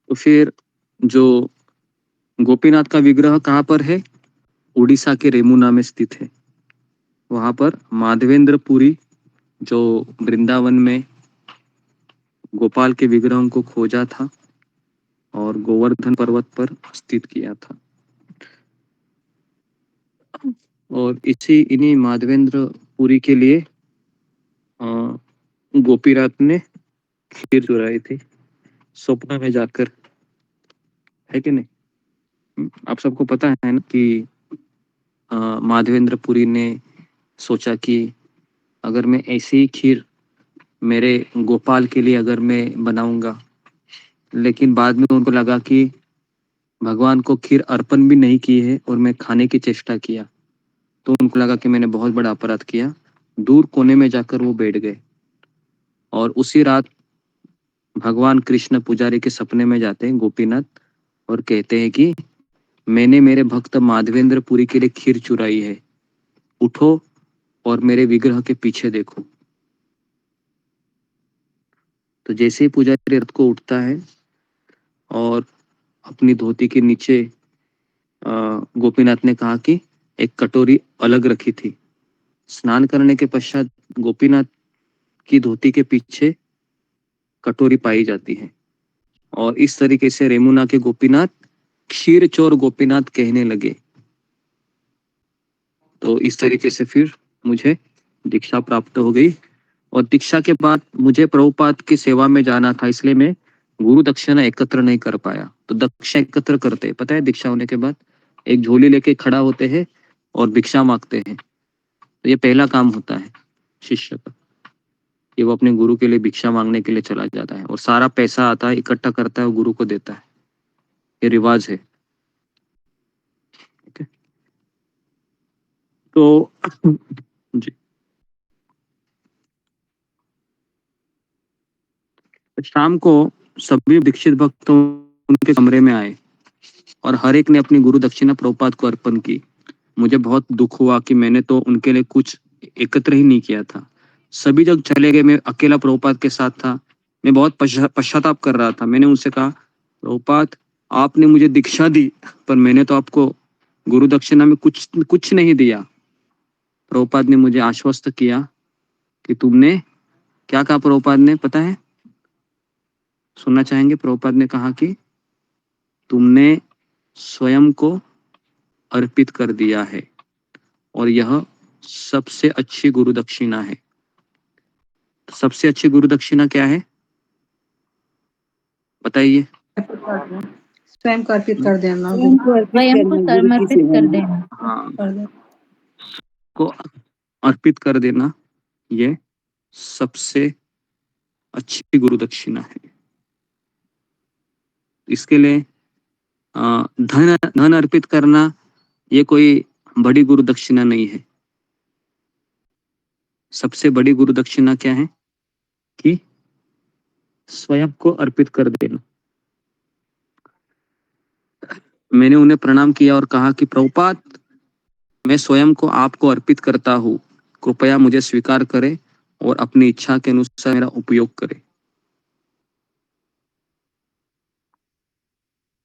तो फिर जो गोपीनाथ का विग्रह कहाँ पर है? उड़ीसा के रेमुना में स्थित है। वहां पर माधवेंद्रपुरी जो वृंदावन में गोपाल के विग्रहों को खोजा था और गोवर्धन पर्वत पर स्थित किया था। और इन्हीं माधवेंद्रपुरी के लिए गोपीनाथ ने खीर चुराई थी स्वप्न में जाकर, है कि नहीं? आप सबको पता है ना कि माधवेंद्रपुरी ने सोचा कि अगर मैं ऐसी ही खीर मेरे गोपाल के लिए अगर मैं बनाऊंगा, लेकिन बाद में उनको लगा कि भगवान को खीर अर्पण भी नहीं की है और मैं खाने की चेष्टा किया, तो उनको लगा कि मैंने बहुत बड़ा अपराध किया। दूर कोने में जाकर वो बैठ गए और उसी रात भगवान कृष्ण पुजारी के सपने में जाते हैं गोपीनाथ और कहते हैं कि मैंने मेरे भक्त माधवेंद्रपुरी के लिए खीर चुराई है, उठो और मेरे विग्रह के पीछे देखो। तो जैसे ही पुजारी रथ को उठता है और अपनी धोती के नीचे गोपीनाथ ने कहा कि एक कटोरी अलग रखी थी। स्नान करने के पश्चात गोपीनाथ की धोती के पीछे कटोरी पाई जाती है और इस तरीके से रेमुना के गोपीनाथ क्षीरचोर गोपीनाथ कहने लगे। तो इस तरीके से फिर मुझे दीक्षा प्राप्त हो गई और दीक्षा के बाद मुझे प्रभुपाद की सेवा में जाना था, इसलिए मैं गुरु दक्षिणा एकत्र नहीं कर पाया। तो दक्षिणा एकत्र करते, पता है, दीक्षा होने के बाद एक झोली लेके खड़ा होते हैं और भिक्षा मांगते हैं। तो ये पहला काम होता है शिष्य का कि वो अपने गुरु के लिए भिक्षा मांगने के लिए चला जाता है और सारा पैसा आता है, इकट्ठा करता है और गुरु को देता है। ये रिवाज है। ठीक है, तो जी, शाम को सभी दीक्षित भक्त उनके कमरे में आए और हर एक ने अपनी गुरु दक्षिणा प्रभुपाद को अर्पण की। मुझे बहुत दुख हुआ कि मैंने तो उनके लिए कुछ एकत्र ही नहीं किया था। सभी जब चले गए, मैं अकेला प्रभुपाद के साथ था। मैं बहुत पश्चाताप कर रहा था। मैंने उनसे कहा, प्रभुपाद आपने मुझे दीक्षा दी पर मैंने तो आपको गुरु दक्षिणा में कुछ नहीं दिया। प्रभुपाद ने मुझे आश्वस्त किया कि तुमने क्या कहा? प्रभुपाद ने, पता है, सुनना चाहेंगे? प्रभुपाद ने कहा कि तुमने स्वयं को अर्पित कर दिया है और यह सबसे अच्छी गुरु दक्षिणा है। सबसे अच्छी गुरु दक्षिणा क्या है बताइए? स्वयं को अर्पित कर देना, स्वयं को समर्पित कर देना। हाँ, को अर्पित कर देना, ये सबसे अच्छी गुरु दक्षिणा है। इसके लिए धन अर्पित करना ये कोई बड़ी गुरु दक्षिणा नहीं है। सबसे बड़ी गुरु दक्षिणा क्या है? कि स्वयं को अर्पित कर देना। मैंने उन्हें प्रणाम किया और कहा कि प्रभुपाद मैं स्वयं को आपको अर्पित करता हूँ, कृपया मुझे स्वीकार करें और अपनी इच्छा के अनुसार मेरा उपयोग करें।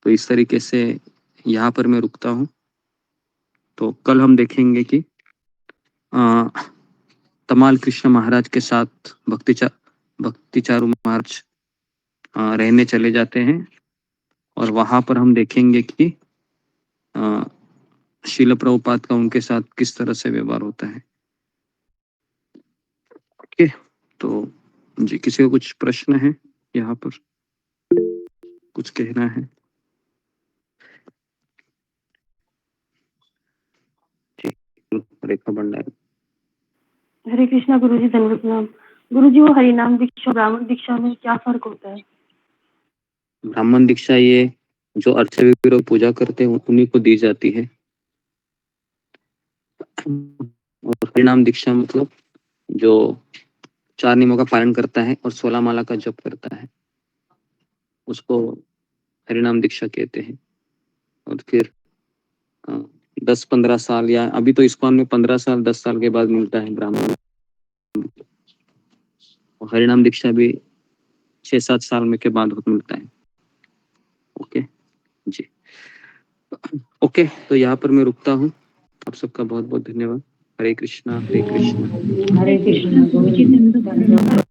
तो इस तरीके से यहाँ पर मैं रुकता हूँ। तो कल हम देखेंगे कि तमाल कृष्ण महाराज के साथ भक्तिचारू महाराज रहने चले जाते हैं और वहां पर हम देखेंगे कि शील प्रभुपाद का उनके साथ किस तरह से व्यवहार होता है। ओके, तो जी किसी को कुछ प्रश्न है, यहाँ पर कुछ कहना है? रेखा भंडारी। हरे कृष्णा गुरुजी, धन्यवाद प्रणाम। गुरुजी, वो हरिनाम दीक्षा ब्राह्मण दीक्षा में क्या फर्क होता है? ब्राह्मण दीक्षा ये जो अर्च विग्रह पूजा करते हैं उन्हीं को दी जाती है, और हरिनाम दीक्षा मतलब जो 4 नियमों का पालन करता है और 16 माला का जप करता है उसको हरिनाम दीक्षा कहते हैं। और फिर 10-15 साल, या अभी तो इस्कॉन में 15 साल 10 साल के बाद मिलता है ब्राह्मण। हरिनाम दीक्षा भी 6-7 साल में के बाद मिलता है। ओके जी, ओके, तो यहाँ पर मैं रुकता हूँ। आप सबका बहुत बहुत धन्यवाद। हरे कृष्णा हरे कृष्णा हरे कृष्णा गुरुजी, धन्यवाद।